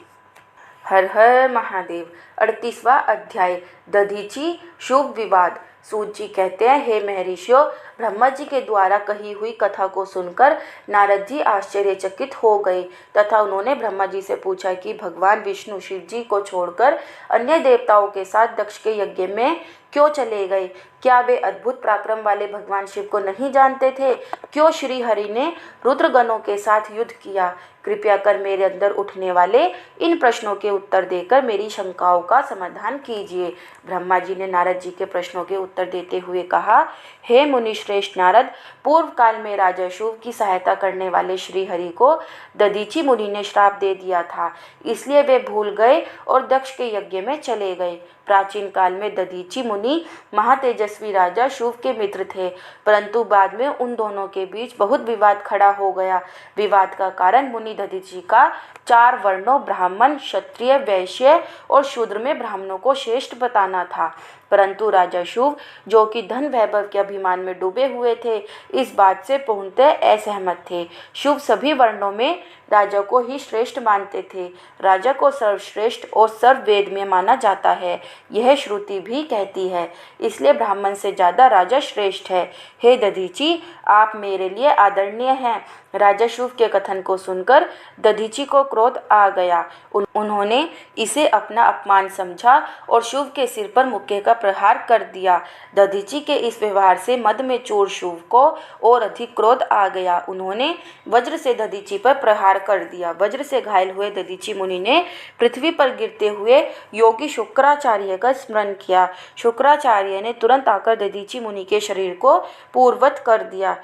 हर हर महादेव। 38वां अध्याय। दधीची शुभ विवाद। सूत जी कहते हैं, हे महर्षियों, ब्रह्मा जी के द्वारा कही हुई कथा को सुनकर नारद जी आश्चर्यचकित हो गए तथा उन्होंने ब्रह्मा जी से पूछा कि भगवान विष्णु शिव जी को छोड़कर अन्य देवताओं के साथ दक्ष के यज्ञ में क्यों चले गए? क्या वे अद्भुत पराक्रम वाले भगवान शिव को नहीं जानते थे? क्यों श्री हरि ने रुद्रगणों के साथ युद्ध किया? कृपया कर मेरे अंदर उठने वाले इन प्रश्नों के उत्तर देकर मेरी शंकाओं का समाधान कीजिए। ब्रह्मा जी ने नारद जी के प्रश्नों के उत्तर देते हुए कहा, हे मुनि श्रेष्ठ नारद, पूर्व काल में राजा शुभ की सहायता करने वाले श्री हरि को दधीची मुनि ने श्राप दे दिया था, इसलिए वे भूल गए और दक्ष के यज्ञ में चले गए। प्राचीन काल में दधीची मुनि महातेजस्वी राजा शुभ के मित्र थे, परंतु बाद में उन दोनों के बीच बहुत विवाद खड़ा हो गया। विवाद का कारण मुनि दधीची का 4 वर्णों ब्राह्मण, क्षत्रिय, वैश्य और शूद्र में ब्राह्मणों को श्रेष्ठ बताना था, परंतु राजा शुभ, जो कि धन वैभव के अभिमान में डूबे हुए थे, इस बात से पूर्णतः असहमत थे। शुभ सभी वर्णों में राजा को ही श्रेष्ठ मानते थे। राजा को सर्वश्रेष्ठ और सर्ववेद में माना जाता है, यह श्रुति भी कहती है, इसलिए ब्राह्मण से ज़्यादा राजा श्रेष्ठ है। हे दधीची, आप मेरे लिए आदरणीय हैं। राजा शुभ के कथन को सुनकर दधीची को क्रोध आ गया। उन्होंने इसे अपना अपमान समझा और शुभ के सिर पर मुक्के का प्रहार कर दिया। दधीची के इस व्यवहार से मद में चूर शुभ को और अधिक क्रोध आ गया। उन्होंने वज्र से दधीची पर प्रहार कर दिया। वज्र से घायल हुए दधीची मुनि ने पृथ्वी पर गिरते हुए योगी शुक्राचार्य का स्मरण किया। शुक्राचार्य ने तुरंत आकर दधीची मुनि के शरीर को पूर्ववत कर दिया।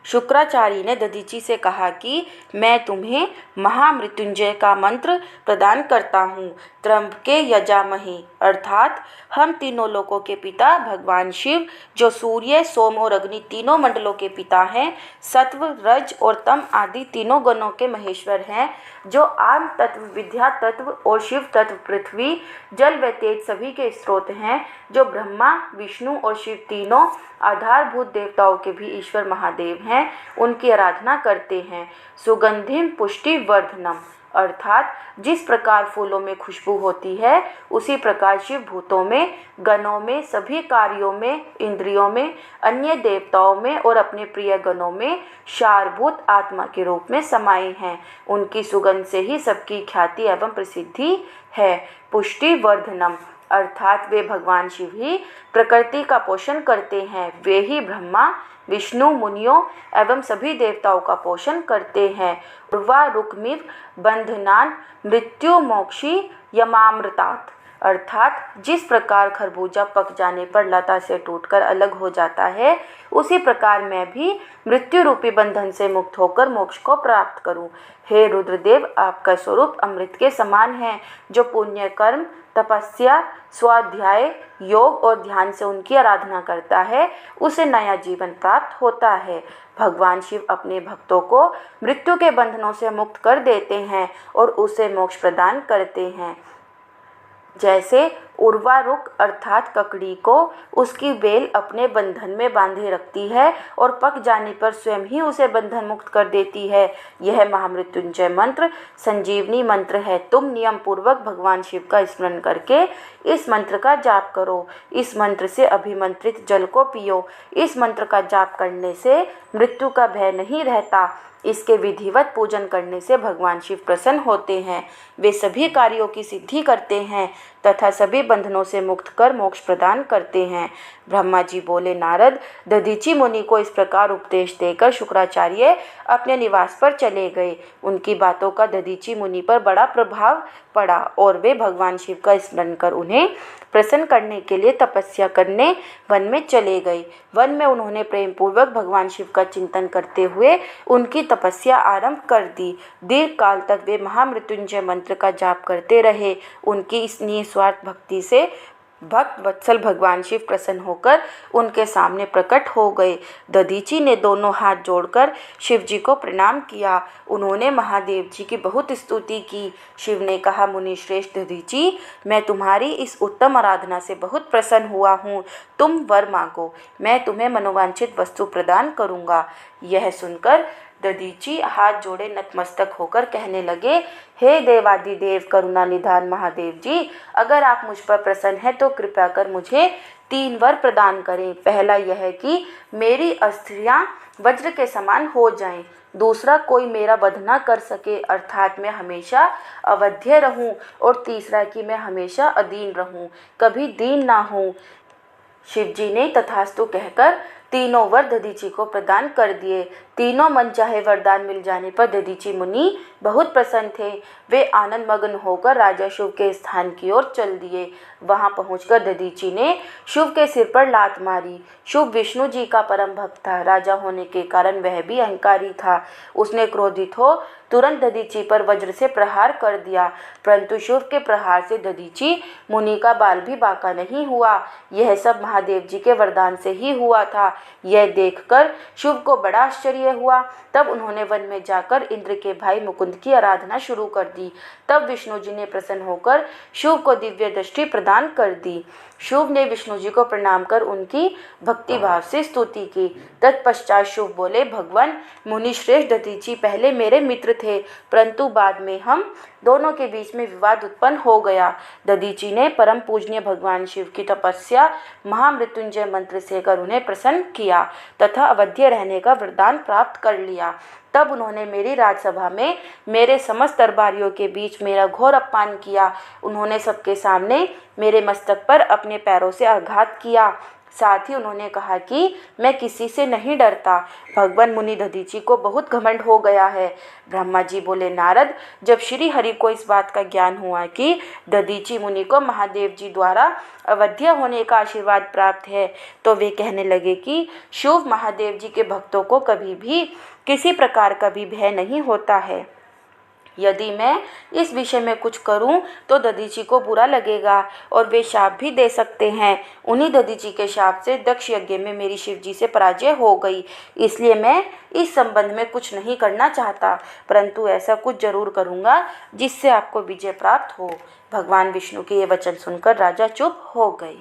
शुक्राचार्य ने दधीची से कहा कि मैं तुम्हें महामृत्युंजय का मंत्र प्रदान करता हूँ। त्र्यंबके यजामहे, अर्थात हम तीनों लोकों के पिता भगवान शिव, जो सूर्य, सोम और अग्नि तीनों मंडलों के पिता हैं, सत्व, रज और तम आदि तीनों गणों के महेश्वर हैं, जो आम तत्व, विद्या तत्व और शिव तत्व, पृथ्वी, जल व तेज सभी के स्रोत हैं, जो ब्रह्मा, विष्णु और शिव तीनों आधारभूत देवताओं के भी ईश्वर महादेव हैं, उनकी आराधना करते हैं। सुगंधिम पुष्टि वर्धनम, अर्थात जिस प्रकार फूलों में खुशबू होती है, उसी प्रकार शिव भूतों में, गणों में, सभी कार्यों में, इंद्रियों में, अन्य देवताओं में और अपने प्रिय गणों में सारभूत आत्मा के रूप में समाये हैं। उनकी सुगंध से ही सबकी ख्याति एवं प्रसिद्धि है। पुष्टि वर्धनम, अर्थात वे भगवान शिव ही प्रकृति का पोषण करते हैं। वे ही ब्रह्मा, विष्णु, मुनियों एवं सभी देवताओं का पोषण करते हैं। उर्वा रुक्मिव बंधनान मृत्यु मोक्षी यमामृतात, अर्थात जिस प्रकार खरबूजा पक जाने पर लता से टूटकर अलग हो जाता है, उसी प्रकार मैं भी मृत्यु रूपी बंधन से मुक्त होकर मोक्ष को प्राप्त करूं। हे रुद्रदेव, आपका स्वरूप अमृत के समान है। जो पुण्य कर्म, तपस्या, स्वाध्याय, योग और ध्यान से उनकी आराधना करता है, उसे नया जीवन प्राप्त होता है। भगवान शिव अपने भक्तों को मृत्यु के बंधनों से मुक्त कर देते हैं और उसे मोक्ष प्रदान करते हैं। जैसे उर्वा रुक अर्थात ककड़ी को उसकी बेल अपने बंधन में बांधे रखती है और पक जाने पर स्वयं ही उसे बंधन मुक्त कर देती है, यह महामृत्युंजय मंत्र संजीवनी मंत्र है। तुम नियम पूर्वक भगवान शिव का स्मरण करके इस मंत्र का जाप करो। इस मंत्र से अभिमंत्रित जल को पियो। इस मंत्र का जाप करने से मृत्यु का भय नहीं रहता। इसके विधिवत पूजन करने से भगवान शिव प्रसन्न होते हैं। वे सभी कार्यों की सिद्धि करते हैं तथा सभी बंधनों से मुक्त कर मोक्ष प्रदान करते हैं। ब्रह्मा जी बोले, नारद, दधीचि मुनि को इस प्रकार उपदेश देकर शुक्राचार्य अपने निवास पर चले गए। उनकी बातों का दधीचि मुनि पर बड़ा प्रभाव पड़ा और वे भगवान शिव का स्मरण कर उन्हें प्रसन्न करने के लिए तपस्या करने वन में चले गए। वन में उन्होंने प्रेम पूर्वक भगवान शिव का चिंतन करते हुए उनकी तपस्या आरंभ कर दी। दीर्घ काल तक वे महामृत्युंजय मंत्र का जाप करते रहे। उनकी इस निस्वार्थ भक्ति से भक्त वत्सल भगवान शिव प्रसन्न होकर उनके सामने प्रकट हो गए। दधीचि ने दोनों हाथ जोड़कर शिव जी को प्रणाम किया। उन्होंने महादेव जी की बहुत स्तुति की। शिव ने कहा, मुनि श्रेष्ठ दधीचि, मैं तुम्हारी इस उत्तम आराधना से बहुत प्रसन्न हुआ हूँ। तुम वर मांगो, मैं तुम्हें मनोवांछित वस्तु प्रदान करूँगा। यह सुनकर दधीचि हाथ जोड़े नतमस्तक होकर कहने लगे, हे देवादिदेव करुणा निधान महादेव जी, अगर आप मुझ पर प्रसन्न हैं तो कृपया कर मुझे 3 वर प्रदान करें। पहला यह कि मेरी अस्थियां वज्र के समान हो जाएं। दूसरा, कोई मेरा वध न कर सके, अर्थात मैं हमेशा अवध्य रहूं। और तीसरा कि मैं हमेशा अदीन रहूं, कभी दीन ना हूं। शिव जी ने तथास्तु कहकर तीनों वर दधीचि को प्रदान कर दिए। तीनों मनचाहे वरदान मिल जाने पर दधीचि मुनि बहुत प्रसन्न थे। वे आनंद मग्न होकर राजा शुभ के स्थान की ओर चल दिए। वहां पहुंचकर दधीचि ने शुभ के सिर पर लात मारी। शुभ विष्णु जी का परम भक्त था। राजा होने के कारण वह भी अहंकारी था। उसने क्रोधित हो तुरंत दधीचि पर वज्र से प्रहार कर दिया, परंतु शुभ के प्रहार से दधीचि मुनि का बाल भी बांका नहीं हुआ। यह सब महादेव जी के वरदान से ही हुआ था। यह देखकर शुभ को बड़ा आश्चर्य हुआ। तब उन्होंने वन में जाकर इंद्र के भाई मुकुंद की आराधना शुरू कर दी। तब विष्णु जी ने प्रसन्न होकर शुभ को दिव्य दृष्टि प्रदान कर दी। शुभ ने विष्णु जी को प्रणाम कर उनकी भक्ति भाव से स्तुति की। तत्पश्चात शुभ बोले, भगवान मुनि श्रेष्ठ दधीचि पहले मेरे मित्र थे, परंतु बाद में हम दोनों के बीच में विवाद उत्पन्न हो गया। दधीचि ने परम पूजनीय भगवान शिव की तपस्या महामृत्युंजय मंत्र से कर उन्हें प्रसन्न किया तथा अवध्य रहने का वरदान प्राप्त कर लिया। तब उन्होंने मेरी राजसभा में मेरे समस्त दरबारियों के बीच मेरा घोर अपमान किया। उन्होंने सबके सामने मेरे मस्तक पर अपने पैरों से आघात किया। साथ ही उन्होंने कहा कि मैं किसी से नहीं डरता। भगवान मुनि दधीचि को बहुत घमंड हो गया है। ब्रह्मा जी बोले, नारद, जब श्री हरि को इस बात का ज्ञान हुआ कि दधीचि मुनि को महादेव जी द्वारा अवध्य होने का आशीर्वाद प्राप्त है, तो वे कहने लगे कि शुभ महादेव जी के भक्तों को कभी भी किसी प्रकार का भी भय नहीं होता है। यदि मैं इस विषय में कुछ करूं तो दधीचि को बुरा लगेगा और वे शाप भी दे सकते हैं। उन्हीं दधीचि के शाप से दक्ष यज्ञ में मेरी शिव जी से पराजय हो गई। इसलिए मैं इस संबंध में कुछ नहीं करना चाहता, परंतु ऐसा कुछ जरूर करूंगा जिससे आपको विजय प्राप्त हो। भगवान विष्णु के ये वचन सुनकर राजा चुप हो गए।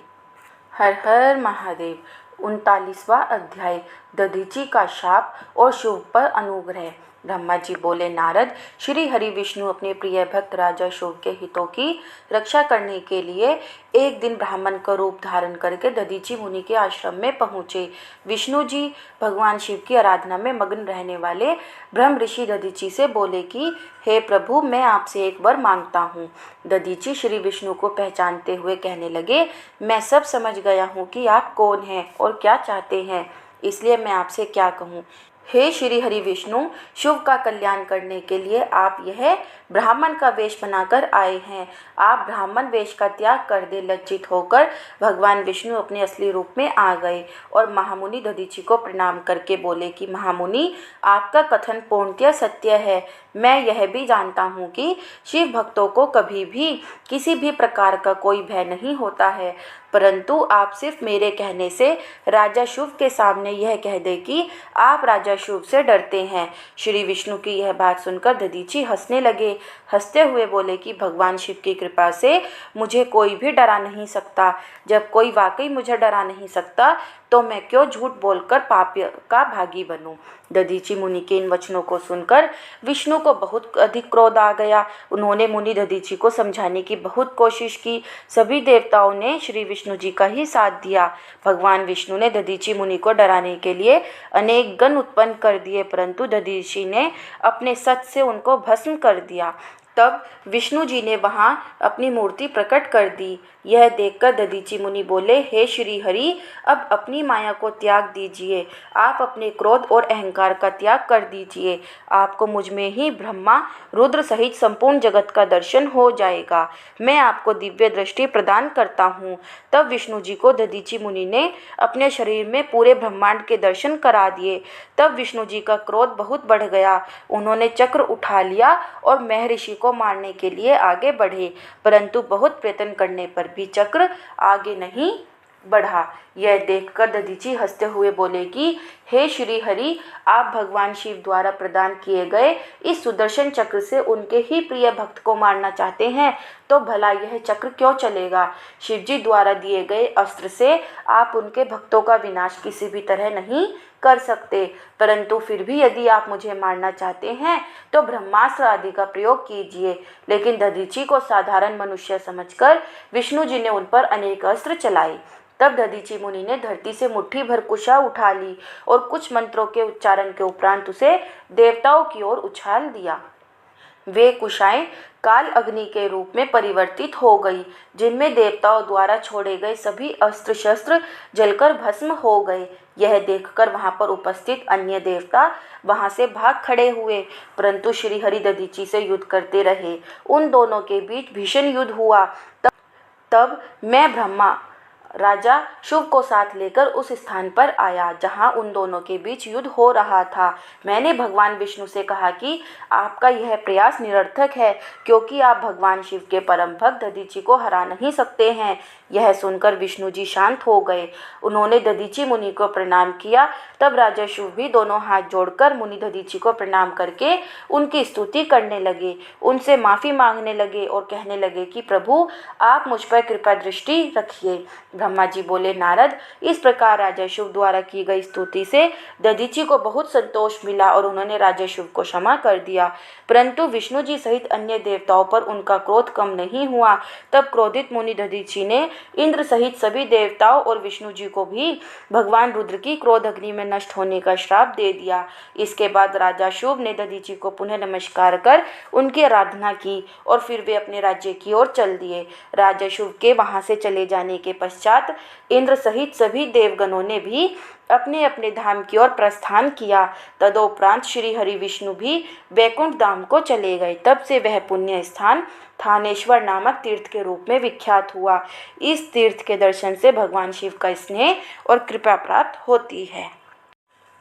हर हर महादेव। 39वां अध्याय, दधीचि का शाप और शुभ पर अनुग्रह। ब्रह्मा जी बोले, नारद, श्री हरि विष्णु अपने प्रिय भक्त राजा शुभ के हितों की रक्षा करने के लिए एक दिन ब्राह्मण का रूप धारण करके दधीचि मुनि के आश्रम में पहुँचे। विष्णु जी भगवान शिव की आराधना में मग्न रहने वाले ब्रह्म ऋषि दधीचि से बोले कि हे प्रभु, मैं आपसे एक वर मांगता हूँ। दधीचि श्री विष्णु को पहचानते हुए कहने लगे, मैं सब समझ गया हूँ कि आप कौन हैं और क्या चाहते हैं, इसलिए मैं आपसे क्या कहूँ। हे श्री हरि विष्णु, शुभ का कल्याण करने के लिए आप यह ब्राह्मण का वेश बनाकर आए हैं। आप ब्राह्मण वेश का त्याग कर दे। लज्जित होकर भगवान विष्णु अपने असली रूप में आ गए और महामुनि दधीचि को प्रणाम करके बोले कि महामुनि, आपका कथन पूर्णतः सत्य है। मैं यह भी जानता हूँ कि शिव भक्तों को कभी भी किसी भी प्रकार का कोई भय नहीं होता है, परंतु आप सिर्फ मेरे कहने से राजा शुभ के सामने यह कह दे कि आप राजा शुभ से डरते हैं। श्री विष्णु की यह बात सुनकर दधीचि हंसने लगे। हंसते हुए बोले कि भगवान शिव की कृपा से मुझे कोई भी डरा नहीं सकता। जब कोई वाकई मुझे डरा नहीं सकता तो मैं क्यों झूठ बोलकर पाप का भागी बनूं। दधीचि मुनि के इन वचनों को सुनकर विष्णु को बहुत अधिक क्रोध आ गया। उन्होंने मुनि दधीचि को समझाने की बहुत कोशिश की। सभी देवताओं ने श्री विष्णु जी का ही साथ दिया। भगवान विष्णु ने दधीचि मुनि को डराने के लिए अनेक गण उत्पन्न कर दिए, परंतु दधीचि ने अपने सच से उनको भस्म कर दिया। तब विष्णु जी ने वहां अपनी मूर्ति प्रकट कर दी। यह देखकर दधीचि मुनि बोले, हे श्री हरि, अब अपनी माया को त्याग दीजिए। आप अपने क्रोध और अहंकार का त्याग कर दीजिए। आपको मुझ में ही ब्रह्मा रुद्र सहित संपूर्ण जगत का दर्शन हो जाएगा। मैं आपको दिव्य दृष्टि प्रदान करता हूँ। तब विष्णु जी को दधीचि मुनि ने अपने शरीर में पूरे ब्रह्मांड के दर्शन करा दिए। तब विष्णु जी का क्रोध बहुत बढ़ गया। उन्होंने चक्र उठा लिया और महर्षि को मारने के लिए आगे बढ़े, परंतु बहुत प्रयत्न करने पर भी चक्र आगे नहीं बढ़ा। यह देखकर दधीचि हंसते हुए बोले कि हे श्री हरि, आप भगवान शिव द्वारा प्रदान किए गए इस सुदर्शन चक्र से उनके ही प्रिय भक्त को मारना चाहते हैं, तो भला यह चक्र क्यों चलेगा। शिवजी द्वारा दिए गए अस्त्र से आप उनके भक्तों का विनाश किसी भी तरह नहीं कर सकते, परंतु फिर भी यदि आप मुझे मारना चाहते हैं तो ब्रह्मास्त्र आदि का प्रयोग कीजिए। लेकिन दधीचि को साधारण मनुष्य समझकर विष्णु जी ने उन पर अनेक अस्त्र चलाए। तब दधीचि मुनि ने धरती से मुट्ठी भर कुशा उठा ली और कुछ मंत्रों के उच्चारण के उपरांत उसे देवताओं की ओर उछाल दिया। वे कुशाएं काल अग्नि के रूप में परिवर्तित हो गई, जिनमें देवताओं द्वारा छोड़े गए सभी अस्त्र शस्त्र जलकर भस्म हो गए। यह देखकर वहां पर उपस्थित अन्य देवता वहां से भाग खड़े हुए, परंतु श्रीहरि दधीचि से युद्ध करते रहे। उन दोनों के बीच भीषण युद्ध हुआ। तब मैं ब्रह्मा राजा शुभ को साथ लेकर उस स्थान पर आया जहां उन दोनों के बीच युद्ध हो रहा था। मैंने भगवान विष्णु से कहा कि आपका यह प्रयास निरर्थक है, क्योंकि आप भगवान शिव के परम भक्त दधीचि को हरा नहीं सकते हैं। यह सुनकर विष्णु जी शांत हो गए। उन्होंने दधीचि मुनि को प्रणाम किया। तब राजा शिव भी दोनों हाथ जोड़कर मुनि दधीचि को प्रणाम करके उनकी स्तुति करने लगे, उनसे माफ़ी मांगने लगे और कहने लगे कि प्रभु, आप मुझ पर कृपा दृष्टि रखिए। ब्रह्मा जी बोले, नारद, इस प्रकार राजा शिव द्वारा की गई स्तुति से दधीचि को बहुत संतोष मिला और उन्होंने राजा शिव को क्षमा कर दिया, परंतु विष्णु जी सहित अन्य देवताओं पर उनका क्रोध कम नहीं हुआ। तब क्रोधित मुनि दधीचि ने इंद्र सहित सभी देवताओं और विष्णु जी को भी भगवान रुद्र की क्रोध अग्नि में नष्ट होने का श्राप दे दिया। इसके बाद राजा शुभ ने दधीचि को पुनः नमस्कार कर उनकी आराधना की और फिर वे अपने राज्य की ओर चल दिए। राजा शुभ के वहां से चले जाने के पश्चात इंद्र सहित सभी देवगणों ने भी अपने अपने धाम की ओर प्रस्थान किया। तदोपरांत श्री हरि विष्णु भी वैकुंठ धाम को चले गए। तब से वह पुण्य स्थान थानेश्वर नामक तीर्थ के रूप में विख्यात हुआ। इस तीर्थ के दर्शन से भगवान शिव का स्नेह और कृपा प्राप्त होती है।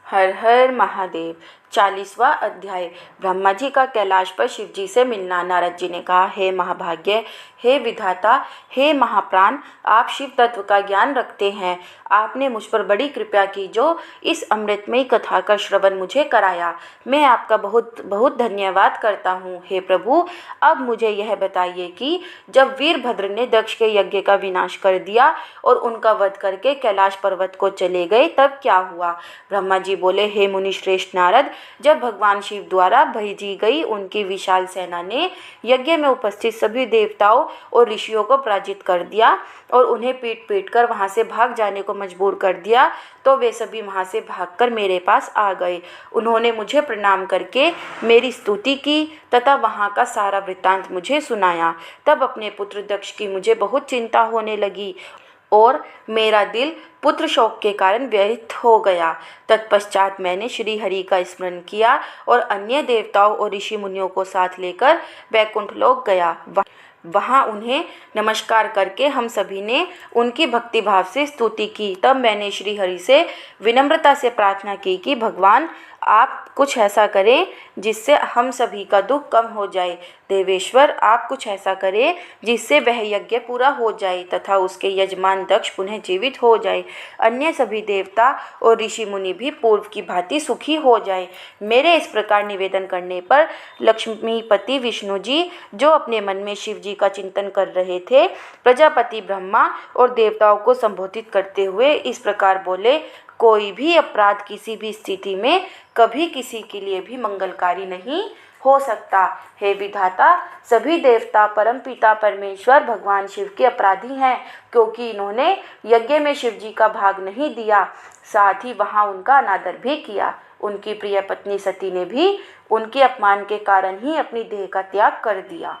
हर हर महादेव। 40वां अध्याय। ब्रह्मा जी का कैलाश पर शिव जी से मिलना। नारद जी ने कहा, हे महाभाग्य, हे विधाता, हे महाप्राण, आप शिव तत्व का ज्ञान रखते हैं। आपने मुझ पर बड़ी कृपा की जो इस अमृतमयी कथा का श्रवण मुझे कराया। मैं आपका बहुत बहुत धन्यवाद करता हूँ। हे प्रभु, अब मुझे यह बताइए कि जब वीरभद्र ने दक्ष के यज्ञ का विनाश कर दिया और उनका वध करके कैलाश पर्वत को चले गए, तब क्या हुआ। ब्रह्मा जी बोले, हे मुनि श्रेष्ठ नारद, जब भगवान शिव द्वारा भेजी गई उनकी विशाल सेना ने यज्ञ में उपस्थित सभी देवताओं और ऋषियों को पराजित कर दिया और उन्हें पीट पीट कर वहां से भाग जाने को मजबूर कर दिया, तो वे सभी वहां से भागकर मेरे पास आ गए। उन्होंने मुझे प्रणाम करके मेरी स्तुति की तथा वहां का सारा वृत्तांत मुझे सुनाया। तब अपने पुत्र दक्ष की मुझे बहुत चिंता होने लगी और मेरा दिल पुत्र शोक के कारण व्यथित हो गया। तत्पश्चात मैंने श्री हरि का स्मरण किया और अन्य देवताओं और ऋषि मुनियों को साथ लेकर वैकुंठ लोक गया। वहाँ उन्हें नमस्कार करके हम सभी ने उनकी भक्ति भाव से स्तुति की। तब मैंने श्री हरि से विनम्रता से प्रार्थना की कि भगवान, आप कुछ ऐसा करें जिससे हम सभी का दुख कम हो जाए। देवेश्वर, आप कुछ ऐसा करें जिससे वह यज्ञ पूरा हो जाए तथा उसके यजमान दक्ष पुनः जीवित हो जाए। अन्य सभी देवता और ऋषि मुनि भी पूर्व की भांति सुखी हो जाए। मेरे इस प्रकार निवेदन करने पर लक्ष्मीपति विष्णु जी, जो अपने मन में शिव जी का चिंतन कर रहे थे, प्रजापति ब्रह्मा और देवताओं को संबोधित करते हुए इस प्रकार बोले, कोई भी अपराध किसी भी स्थिति में कभी किसी के लिए भी मंगलकारी नहीं हो सकता। हे विधाता, सभी देवता परमपिता परमेश्वर भगवान शिव के अपराधी हैं, क्योंकि इन्होंने यज्ञ में शिव जी का भाग नहीं दिया, साथ ही वहां उनका अनादर भी किया। उनकी प्रिय पत्नी सती ने भी उनके अपमान के कारण ही अपनी देह का त्याग कर दिया।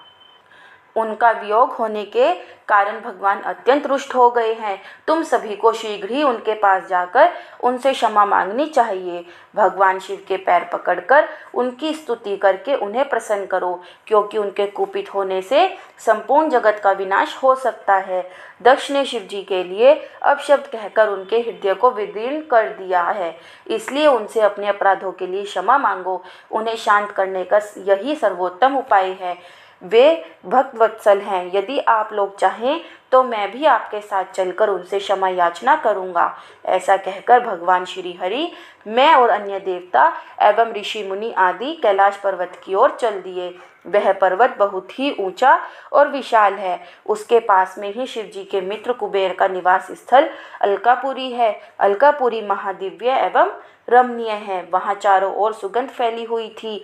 उनका वियोग होने के कारण भगवान अत्यंत रुष्ट हो गए हैं। तुम सभी को शीघ्र ही उनके पास जाकर उनसे क्षमा मांगनी चाहिए। भगवान शिव के पैर पकड़कर उनकी स्तुति करके उन्हें प्रसन्न करो, क्योंकि उनके कुपित होने से संपूर्ण जगत का विनाश हो सकता है। दक्ष ने शिव जी के लिए अपशब्द कहकर उनके हृदय को विदीर्ण कर दिया है, इसलिए उनसे अपने अपराधों के लिए क्षमा मांगो। उन्हें शांत करने का यही सर्वोत्तम उपाय है। वे भक्त वत्सल हैं। यदि आप लोग चाहें तो मैं भी आपके साथ चलकर उनसे क्षमा याचना करूंगा। ऐसा कहकर भगवान श्री हरि, मैं और अन्य देवता एवं ऋषि मुनि आदि कैलाश पर्वत की ओर चल दिए। वह पर्वत बहुत ही ऊंचा और विशाल है। उसके पास में ही शिव जी के मित्र कुबेर का निवास स्थल अलकापुरी है। अलकापुरी महादिव्य एवं रमणीय है। वहाँ चारों ओर सुगंध फैली हुई थी।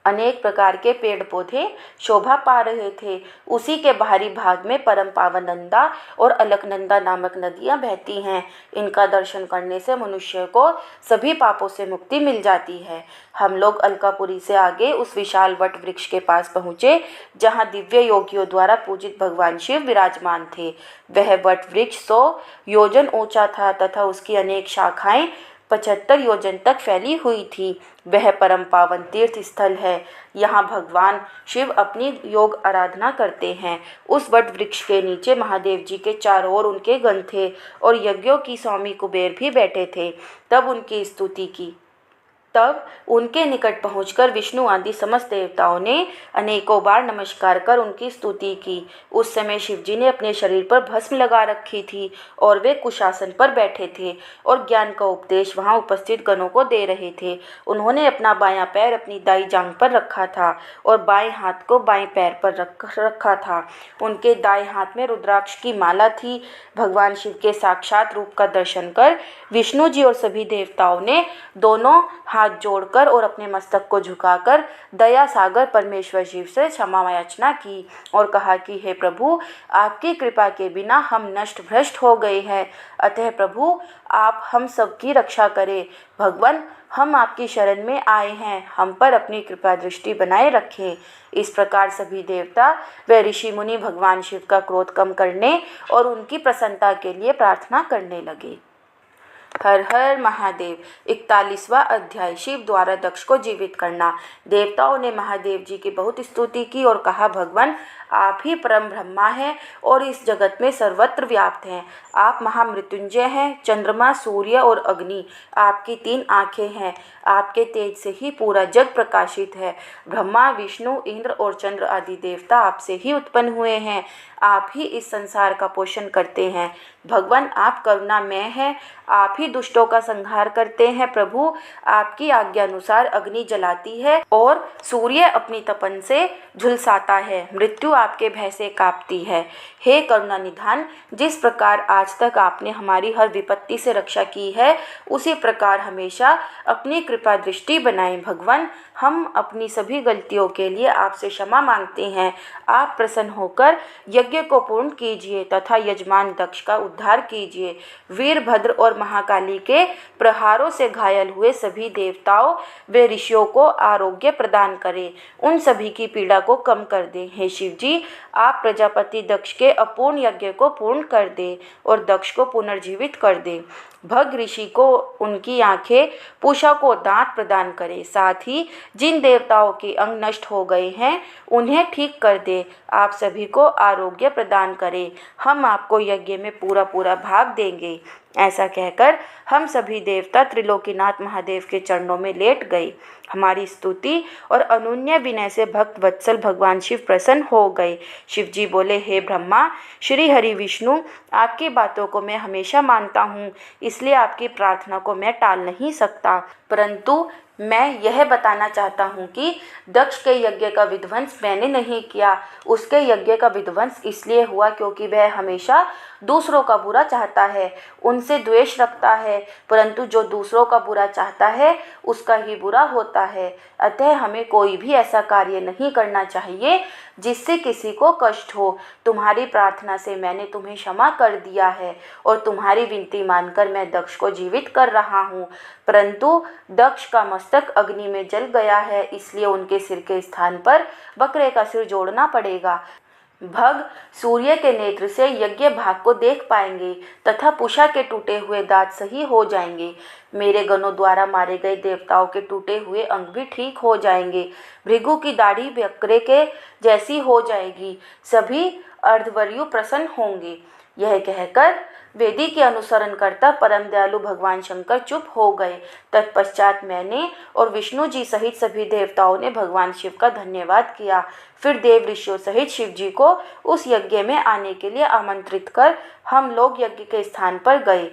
अनेक प्रकार के पेड़ पौधे शोभा पा रहे थे। उसी के बाहरी भाग में परम पावन नंदा और अलकनंदा नामक नदियां बहती हैं। इनका दर्शन करने से मनुष्य को सभी पापों से मुक्ति मिल जाती है। हम लोग अलकापुरी से आगे उस विशाल वट वृक्ष के पास पहुँचे, जहाँ दिव्य योगियों द्वारा पूजित भगवान शिव विराजमान थे। वह वट वृक्ष 100 योजन ऊंचा था तथा उसकी अनेक शाखाएं 75 योजन तक फैली हुई थी। वह परम पावन तीर्थ स्थल है। यहाँ भगवान शिव अपनी योग आराधना करते हैं। उस वट वृक्ष के नीचे महादेव जी के चारों ओर उनके गण थे और यज्ञों की स्वामी कुबेर भी बैठे थे। तब उनकी स्तुति की। तब उनके निकट पहुंचकर विष्णु आदि समस्त देवताओं ने अनेकों बार नमस्कार कर उनकी स्तुति की। उस समय शिवजी ने अपने शरीर पर भस्म लगा रखी थी और वे कुशासन पर बैठे थे और ज्ञान का उपदेश वहां उपस्थित गणों को दे रहे थे। उन्होंने अपना बायां पैर अपनी दाई जांघ पर रखा था और बाएं हाथ को बाएं पैर पर रखा था। उनके दाएं हाथ में रुद्राक्ष की माला थी। भगवान शिव के साक्षात रूप का दर्शन कर विष्णु जी और सभी देवताओं ने दोनों हाथ जोड़कर और अपने मस्तक को झुकाकर दया सागर परमेश्वर शिव से क्षमा याचना की और कहा कि हे प्रभु, आपकी कृपा के बिना हम नष्ट भ्रष्ट हो गए हैं। अतः प्रभु, आप हम सबकी रक्षा करें। भगवान, हम आपकी शरण में आए हैं, हम पर अपनी कृपा दृष्टि बनाए रखें। इस प्रकार सभी देवता व ऋषि मुनि भगवान शिव का क्रोध कम करने और उनकी प्रसन्नता के लिए प्रार्थना करने लगे। हर हर महादेव। 41वां अध्याय, शिव द्वारा दक्ष को जीवित करना। देवताओं ने महादेव जी की बहुत स्तुति की और कहा, भगवान, आप ही परम ब्रह्मा हैं और इस जगत में सर्वत्र व्याप्त हैं। आप महामृत्युंजय हैं। चंद्रमा, सूर्य और अग्नि आपकी 3 आँखें हैं। आपके तेज से ही पूरा जग प्रकाशित है। ब्रह्मा, विष्णु, इंद्र और चंद्र आदि देवता आपसे ही उत्पन्न हुए हैं। आप ही इस संसार का पोषण करते हैं। भगवान, आप करुणामय हैं। आप ही दुष्टों का संहार करते हैं। प्रभु, आपकी आज्ञा अनुसार अग्नि जलाती है और सूर्य अपनी तपन से झुलसाता है। मृत्यु आपके भय से कांपती है। हे करुणा निधान, जिस प्रकार आज तक आपने हमारी हर विपत्ति से रक्षा की है, उसी प्रकार हमेशा अपनी कृपा दृष्टि बनाएं। भगवान, हम अपनी सभी गलतियों के लिए आपसे क्षमा मांगते हैं। आप प्रसन्न होकर यज्ञ को पूर्ण कीजिए तथा यजमान दक्ष का उद्धार कीजिए। वीरभद्र और महाकाली के प्रहारों से घायल हुए सभी देवताओं व ऋषियों को आरोग्य प्रदान करें। उन सभी की पीड़ा को कम कर दें। हे शिव जी, आप प्रजापति दक्ष के अपूर्ण यज्ञ को पूर्ण कर दें और दक्ष को पुनर्जीवित कर दें। भग ऋषि को उनकी आंखें, पूषा को दांत प्रदान करें। साथ ही जिन देवताओं के अंग नष्ट हो गए हैं, उन्हें ठीक कर दे। आप सभी को आरोग्य प्रदान करें। हम आपको यज्ञ में पूरा पूरा भाग देंगे। ऐसा कहकर हम सभी देवता त्रिलोकीनाथ महादेव के चरणों में लेट गए। हमारी स्तुति और अनन्य विनय से भक्त वत्सल भगवान शिव प्रसन्न हो गए। शिव जी बोले, हे ब्रह्मा, श्री हरि विष्णु, आपकी बातों को मैं हमेशा मानता हूँ, इसलिए आपकी प्रार्थना को मैं टाल नहीं सकता। परंतु मैं यह बताना चाहता हूँ कि दक्ष के यज्ञ का विध्वंस मैंने नहीं किया। उसके यज्ञ का विध्वंस इसलिए हुआ क्योंकि वह हमेशा दूसरों का बुरा चाहता है, उनसे द्वेष रखता है, परंतु जो दूसरों का बुरा चाहता है उसका ही बुरा होता है। अतः हमें कोई भी ऐसा कार्य नहीं करना चाहिए जिससे किसी को कष्ट हो। तुम्हारी प्रार्थना से मैंने तुम्हें क्षमा कर दिया है और तुम्हारी विनती मानकर मैं दक्ष को जीवित कर रहा हूँ, परंतु दक्ष का मस्तक अग्नि में जल गया है, इसलिए उनके सिर के स्थान पर बकरे का सिर जोड़ना पड़ेगा। भग सूर्य के नेत्र से यज्ञ भाग को देख पाएंगे तथा पुषा के टूटे हुए दांत सही हो जाएंगे। मेरे गणों द्वारा मारे गए देवताओं के टूटे हुए अंग भी ठीक हो जाएंगे। भृगु की दाढ़ी बकरे के जैसी हो जाएगी। सभी अर्धवर्यु प्रसन्न होंगे। यह कहकर वेदी के अनुसरण करता परम दयालु भगवान शंकर चुप हो गए। तत्पश्चात मैंने और विष्णु जी सहित सभी देवताओं ने भगवान शिव का धन्यवाद किया। फिर देव ऋषियों सहित शिव जी को उस यज्ञ में आने के लिए आमंत्रित कर हम लोग यज्ञ के स्थान पर गए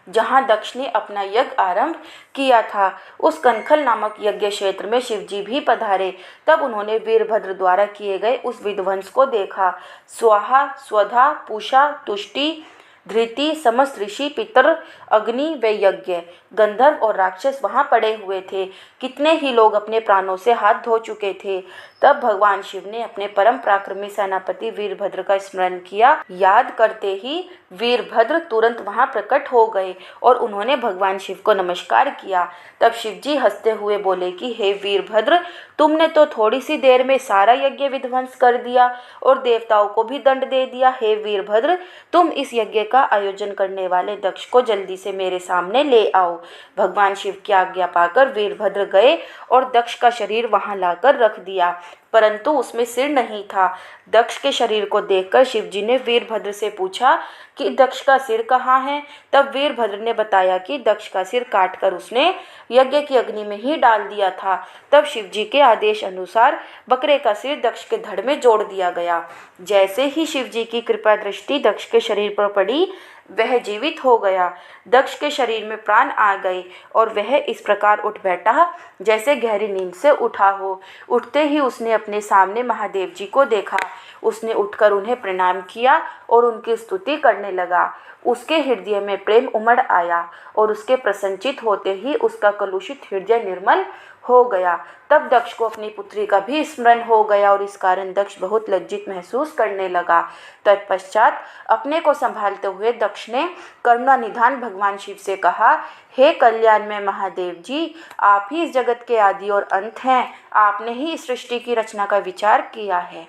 जहाँ दक्ष ने अपना यज्ञ आरंभ किया था। उस कनखल नामक यज्ञ क्षेत्र में शिवजी भी पधारे। तब उन्होंने वीरभद्र द्वारा किए गए उस विध्वंस को देखा। स्वाहा, स्वधा, पूषा, तुष्टि, धृति, समस्त ऋषि, पितर, अग्नि व यज्ञ, गंधर्व और राक्षस वहां पड़े हुए थे। कितने ही लोग अपने प्राणों से हाथ धो चुके थे। तब भगवान शिव ने अपने परम पराक्रमी सेनापति वीरभद्र का स्मरण किया। याद करते ही वीरभद्र तुरंत वहां प्रकट हो गए और उन्होंने भगवान शिव को नमस्कार किया। तब शिवजी हंसते हुए बोले कि हे वीरभद्र, तुमने तो थोड़ी सी देर में सारा यज्ञ विध्वंस कर दिया और देवताओं को भी दंड दे दिया। हे वीरभद्र, तुम इस यज्ञ का आयोजन करने वाले दक्ष को जल्दी से मेरे सामने ले आओ। भगवान शिव की आज्ञा पाकर वीरभद्र गए और दक्ष का शरीर वहां लाकर रख दिया, परंतु उसमें सिर नहीं था। दक्ष के शरीर को देखकर शिवजी ने वीरभद्र से पूछा कि दक्ष का सिर कहाँ है। तब वीरभद्र ने बताया कि दक्ष का सिर काटकर उसने यज्ञ की अग्नि में ही डाल दिया था। तब शिवजी के आदेश अनुसार बकरे का सिर दक्ष के धड़ में जोड़ दिया गया। जैसे ही शिवजी की कृपा दृष्टि दक्ष के शरीर पर पड़ी, वह जीवित हो गया। दक्ष के शरीर में प्राण आ गए और वह इस प्रकार उठ बैठा जैसे गहरी नींद से उठा हो। उठते ही उसने अपने सामने महादेव जी को देखा। उसने उठकर उन्हें प्रणाम किया और उनकी स्तुति करने लगा। उसके हृदय में प्रेम उमड़ आया और उसके प्रसन्नचित होते ही उसका कलुषित हृदय निर्मल हो गया। तब दक्ष को अपनी पुत्री का भी स्मरण हो गया और इस कारण दक्ष बहुत लज्जित महसूस करने लगा। तत्पश्चात अपने को संभालते हुए दक्ष ने करुणा निधान भगवान शिव से कहा, हे कल्याण में महादेव जी, आप ही इस जगत के आदि और अंत हैं। आपने ही इस सृष्टि की रचना का विचार किया है।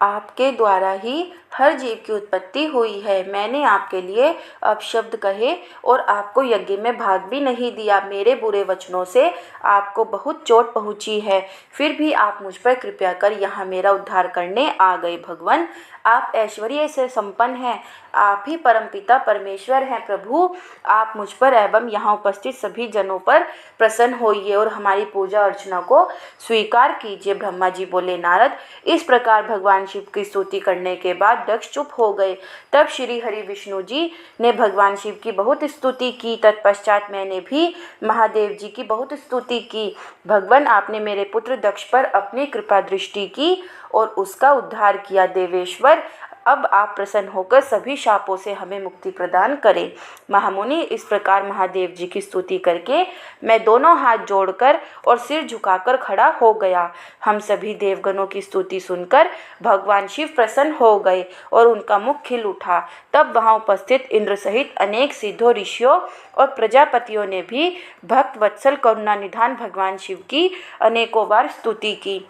आपके द्वारा ही हर जीव की उत्पत्ति हुई है। मैंने आपके लिए अपशब्द कहे और आपको यज्ञ में भाग भी नहीं दिया। मेरे बुरे वचनों से आपको बहुत चोट पहुंची है, फिर भी आप मुझ पर कृपया कर यहाँ मेरा उद्धार करने आ गए। भगवान, आप ऐश्वर्य से संपन्न हैं। आप ही परमपिता परमेश्वर हैं। प्रभु, आप मुझ पर एवं यहाँ उपस्थित सभी जनों पर प्रसन्न होइए और हमारी पूजा अर्चना को स्वीकार कीजिए। ब्रह्मा जी बोले, नारद, इस प्रकार भगवान शिव की स्तुति करने के बाद दक्ष चुप हो गए। तब श्री हरि विष्णु जी ने भगवान शिव की बहुत स्तुति की। तत्पश्चात मैंने भी महादेव जी की बहुत स्तुति की। भगवान, आपने मेरे पुत्र दक्ष पर अपनी कृपा दृष्टि की और उसका उद्धार किया। देवेश्वर, अब आप प्रसन्न होकर सभी शापों से हमें मुक्ति प्रदान करें। महामुनि, इस प्रकार महादेव जी की स्तुति करके मैं दोनों हाथ जोड़कर और सिर झुकाकर खड़ा हो गया। हम सभी देवगणों की स्तुति सुनकर भगवान शिव प्रसन्न हो गए और उनका मुख खिल उठा। तब वहां उपस्थित इंद्र सहित अनेक सिद्धों, ऋषियों और प्रजापतियों ने भी भक्त वत्सल करुणा निधान भगवान शिव की अनेकों बार स्तुति की।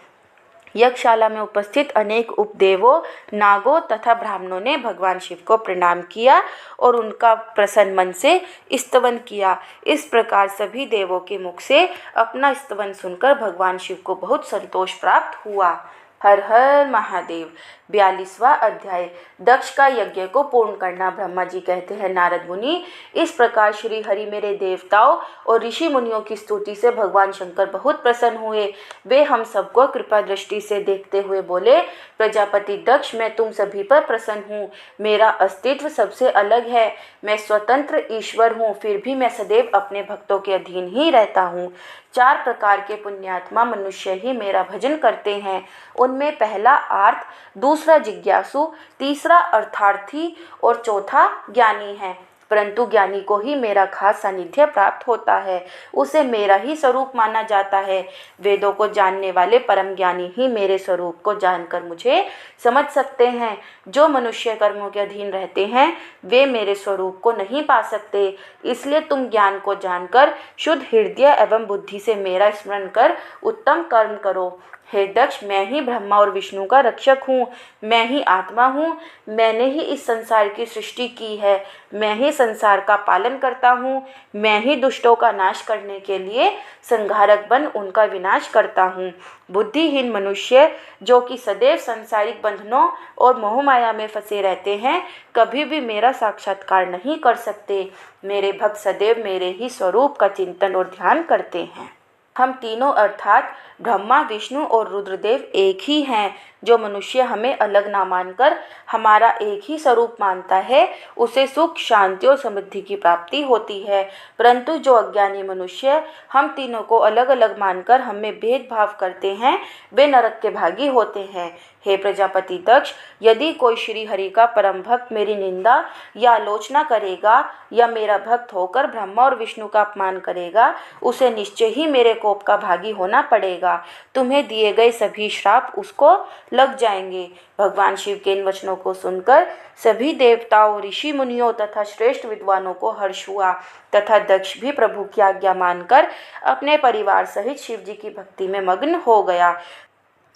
यज्ञशाला में उपस्थित अनेक उपदेवों, नागों तथा ब्राह्मणों ने भगवान शिव को प्रणाम किया और उनका प्रसन्न मन से स्तवन किया। इस प्रकार सभी देवों के मुख से अपना स्तवन सुनकर भगवान शिव को बहुत संतोष प्राप्त हुआ। हर हर महादेव। 42वां अध्याय, दक्ष का यज्ञ को पूर्ण करना। ब्रह्मा जी कहते हैं, नारद मुनि, इस प्रकार श्री हरि मेरे देवताओं और ऋषि मुनियों की स्तुति से भगवान शंकर बहुत प्रसन्न हुए। वे हम सबको कृपा दृष्टि से देखते हुए बोले, प्रजापति दक्ष, मैं तुम सभी पर प्रसन्न हूँ। मेरा अस्तित्व सबसे अलग है। मैं स्वतंत्र ईश्वर हूँ, फिर भी मैं सदैव अपने भक्तों के अधीन ही रहता हूँ। 4 प्रकार के पुण्यात्मा मनुष्य ही मेरा भजन करते हैं। उनमें पहला आर्त, दूसरा जिज्ञासु, तीसरा अर्थार्थी और चौथा ज्ञानी है। परंतु ज्ञानी को ही मेरा खास सानिध्य प्राप्त होता है, उसे मेरा ही स्वरूप माना जाता है। वेदों को जानने वाले परम ज्ञानी ही मेरे स्वरूप को जानकर मुझे समझ सकते हैं। जो मनुष्य कर्मों के अधीन रहते हैं वे मेरे स्वरूप को नहीं पा सकते। इसलिए तुम ज्ञान को जानकर शुद्ध हृदय एवं बुद्धि से मेरा स्मरण कर उत्तम कर्म करो। हे दक्ष, मैं ही ब्रह्मा और विष्णु का रक्षक हूँ, मैं ही आत्मा हूँ, मैंने ही इस संसार की सृष्टि की है, मैं ही संसार का पालन करता हूँ, मैं ही दुष्टों का नाश करने के लिए संहारक बन उनका विनाश करता हूँ। बुद्धिहीन मनुष्य जो कि सदैव सांसारिक बंधनों और मोहमाया में फंसे रहते हैं कभी भी मेरा साक्षात्कार नहीं कर सकते। मेरे भक्त सदैव मेरे ही स्वरूप का चिंतन और ध्यान करते हैं। हम तीनों अर्थात ब्रह्मा, विष्णु और रुद्रदेव एक ही हैं। जो मनुष्य हमें अलग ना मानकर हमारा एक ही स्वरूप मानता है उसे सुख, शांति और समृद्धि की प्राप्ति होती है। परंतु जो अज्ञानी मनुष्य हम तीनों को अलग अलग मानकर हमें भेदभाव करते हैं वे नरक के भागी होते हैं। हे प्रजापति दक्ष, यदि कोई श्री हरि का परम भक्त मेरी निंदा या आलोचना करेगा या मेरा भक्त होकर ब्रह्मा और विष्णु का अपमान करेगा उसे निश्चय ही मेरे कोप का भागी होना पड़ेगा। तुम्हें दिए गए सभी श्राप उसको लग जाएंगे। भगवान शिव के इन वचनों को सुनकर सभी देवताओं, ऋषि मुनियों तथा श्रेष्ठ विद्वानों को हर्ष हुआ तथा दक्ष भी प्रभु की आज्ञा मानकर अपने परिवार सहित शिव जी की भक्ति में मग्न हो गया।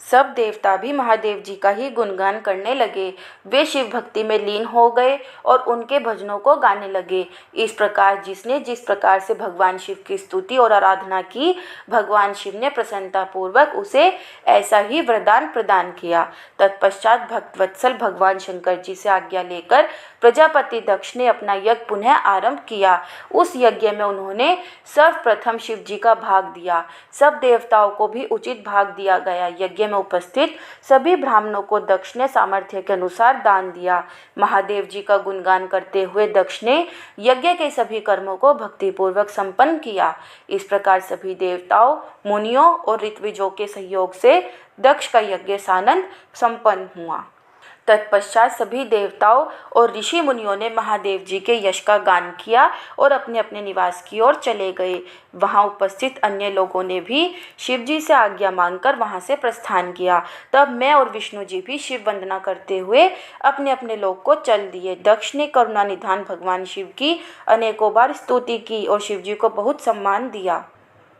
सब देवता भी महादेव जी का ही गुणगान करने लगे। वे शिव भक्ति में लीन हो गए और उनके भजनों को गाने लगे। इस प्रकार जिसने जिस प्रकार से भगवान शिव की स्तुति और आराधना की, भगवान शिव ने प्रसन्नतापूर्वक उसे ऐसा ही वरदान प्रदान किया। तत्पश्चात भक्तवत्सल भगवान शंकर जी से आज्ञा लेकर प्रजापति दक्ष ने अपना यज्ञ पुनः आरंभ किया। उस यज्ञ में उन्होंने सर्वप्रथम शिव जी का भाग दिया। सब देवताओं को भी उचित भाग दिया गया। यज्ञ में उपस्थित सभी ब्राह्मणों को दक्ष ने सामर्थ्य के अनुसार दान दिया। महादेव जी का गुणगान करते हुए दक्ष ने यज्ञ के सभी कर्मों को भक्तिपूर्वक संपन्न किया। इस प्रकार सभी देवताओं, मुनियों और ऋत्विजों के सहयोग से दक्ष का यज्ञ सानंद संपन्न हुआ। तत्पश्चात सभी देवताओं और ऋषि मुनियों ने महादेव जी के यश का गान किया और अपने अपने निवास की ओर चले गए। वहां उपस्थित अन्य लोगों ने भी शिव जी से आज्ञा मांगकर वहां से प्रस्थान किया। तब मैं और विष्णु जी भी शिव वंदना करते हुए अपने अपने लोक को चल दिए। दक्ष ने करुणा निधान भगवान शिव की अनेकों बार स्तुति की और शिव जी को बहुत सम्मान दिया।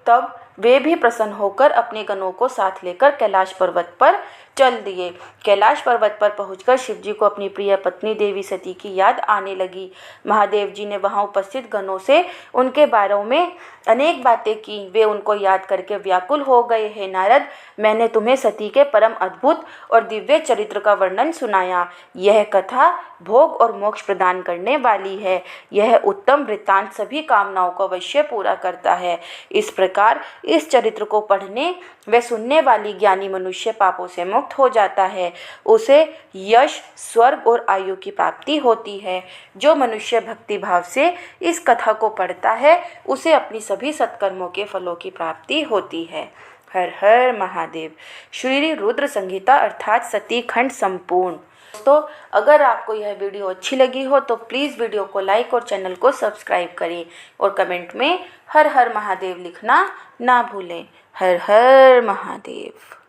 तब वे भी प्रसन्न होकर अपने गणों को साथ लेकर कैलाश पर्वत पर चल दिए। कैलाश पर्वत पर पहुंचकर शिव जी को अपनी प्रिय पत्नी देवी सती की याद आने लगी। महादेव जी ने वहां उपस्थित गणों से उनके बारे में अनेक बातें की। वे उनको याद करके व्याकुल हो गए। हे नारद, मैंने तुम्हें सती के परम अद्भुत और दिव्य चरित्र का वर्णन सुनाया। यह कथा भोग और मोक्ष प्रदान करने वाली है। यह उत्तम वृत्तांत सभी कामनाओं को अवश्य पूरा करता है। इस प्रकार इस चरित्र को पढ़ने व सुनने वाली ज्ञानी मनुष्य पापों से मुक्त हो जाता है। उसे यश, स्वर्ग और आयु की प्राप्ति होती है। जो मनुष्य भक्ति भाव से इस कथा को पढ़ता है उसे अपनी सभी सत्कर्मों के फलों की प्राप्ति होती है। हर हर महादेव। श्री रुद्र संहिता अर्थात सती खंड संपूर्ण। दोस्तों, अगर आपको यह वीडियो अच्छी लगी हो तो प्लीज़ वीडियो को लाइक और चैनल को सब्सक्राइब करें और कमेंट में हर हर महादेव लिखना ना भूलें। हर हर महादेव।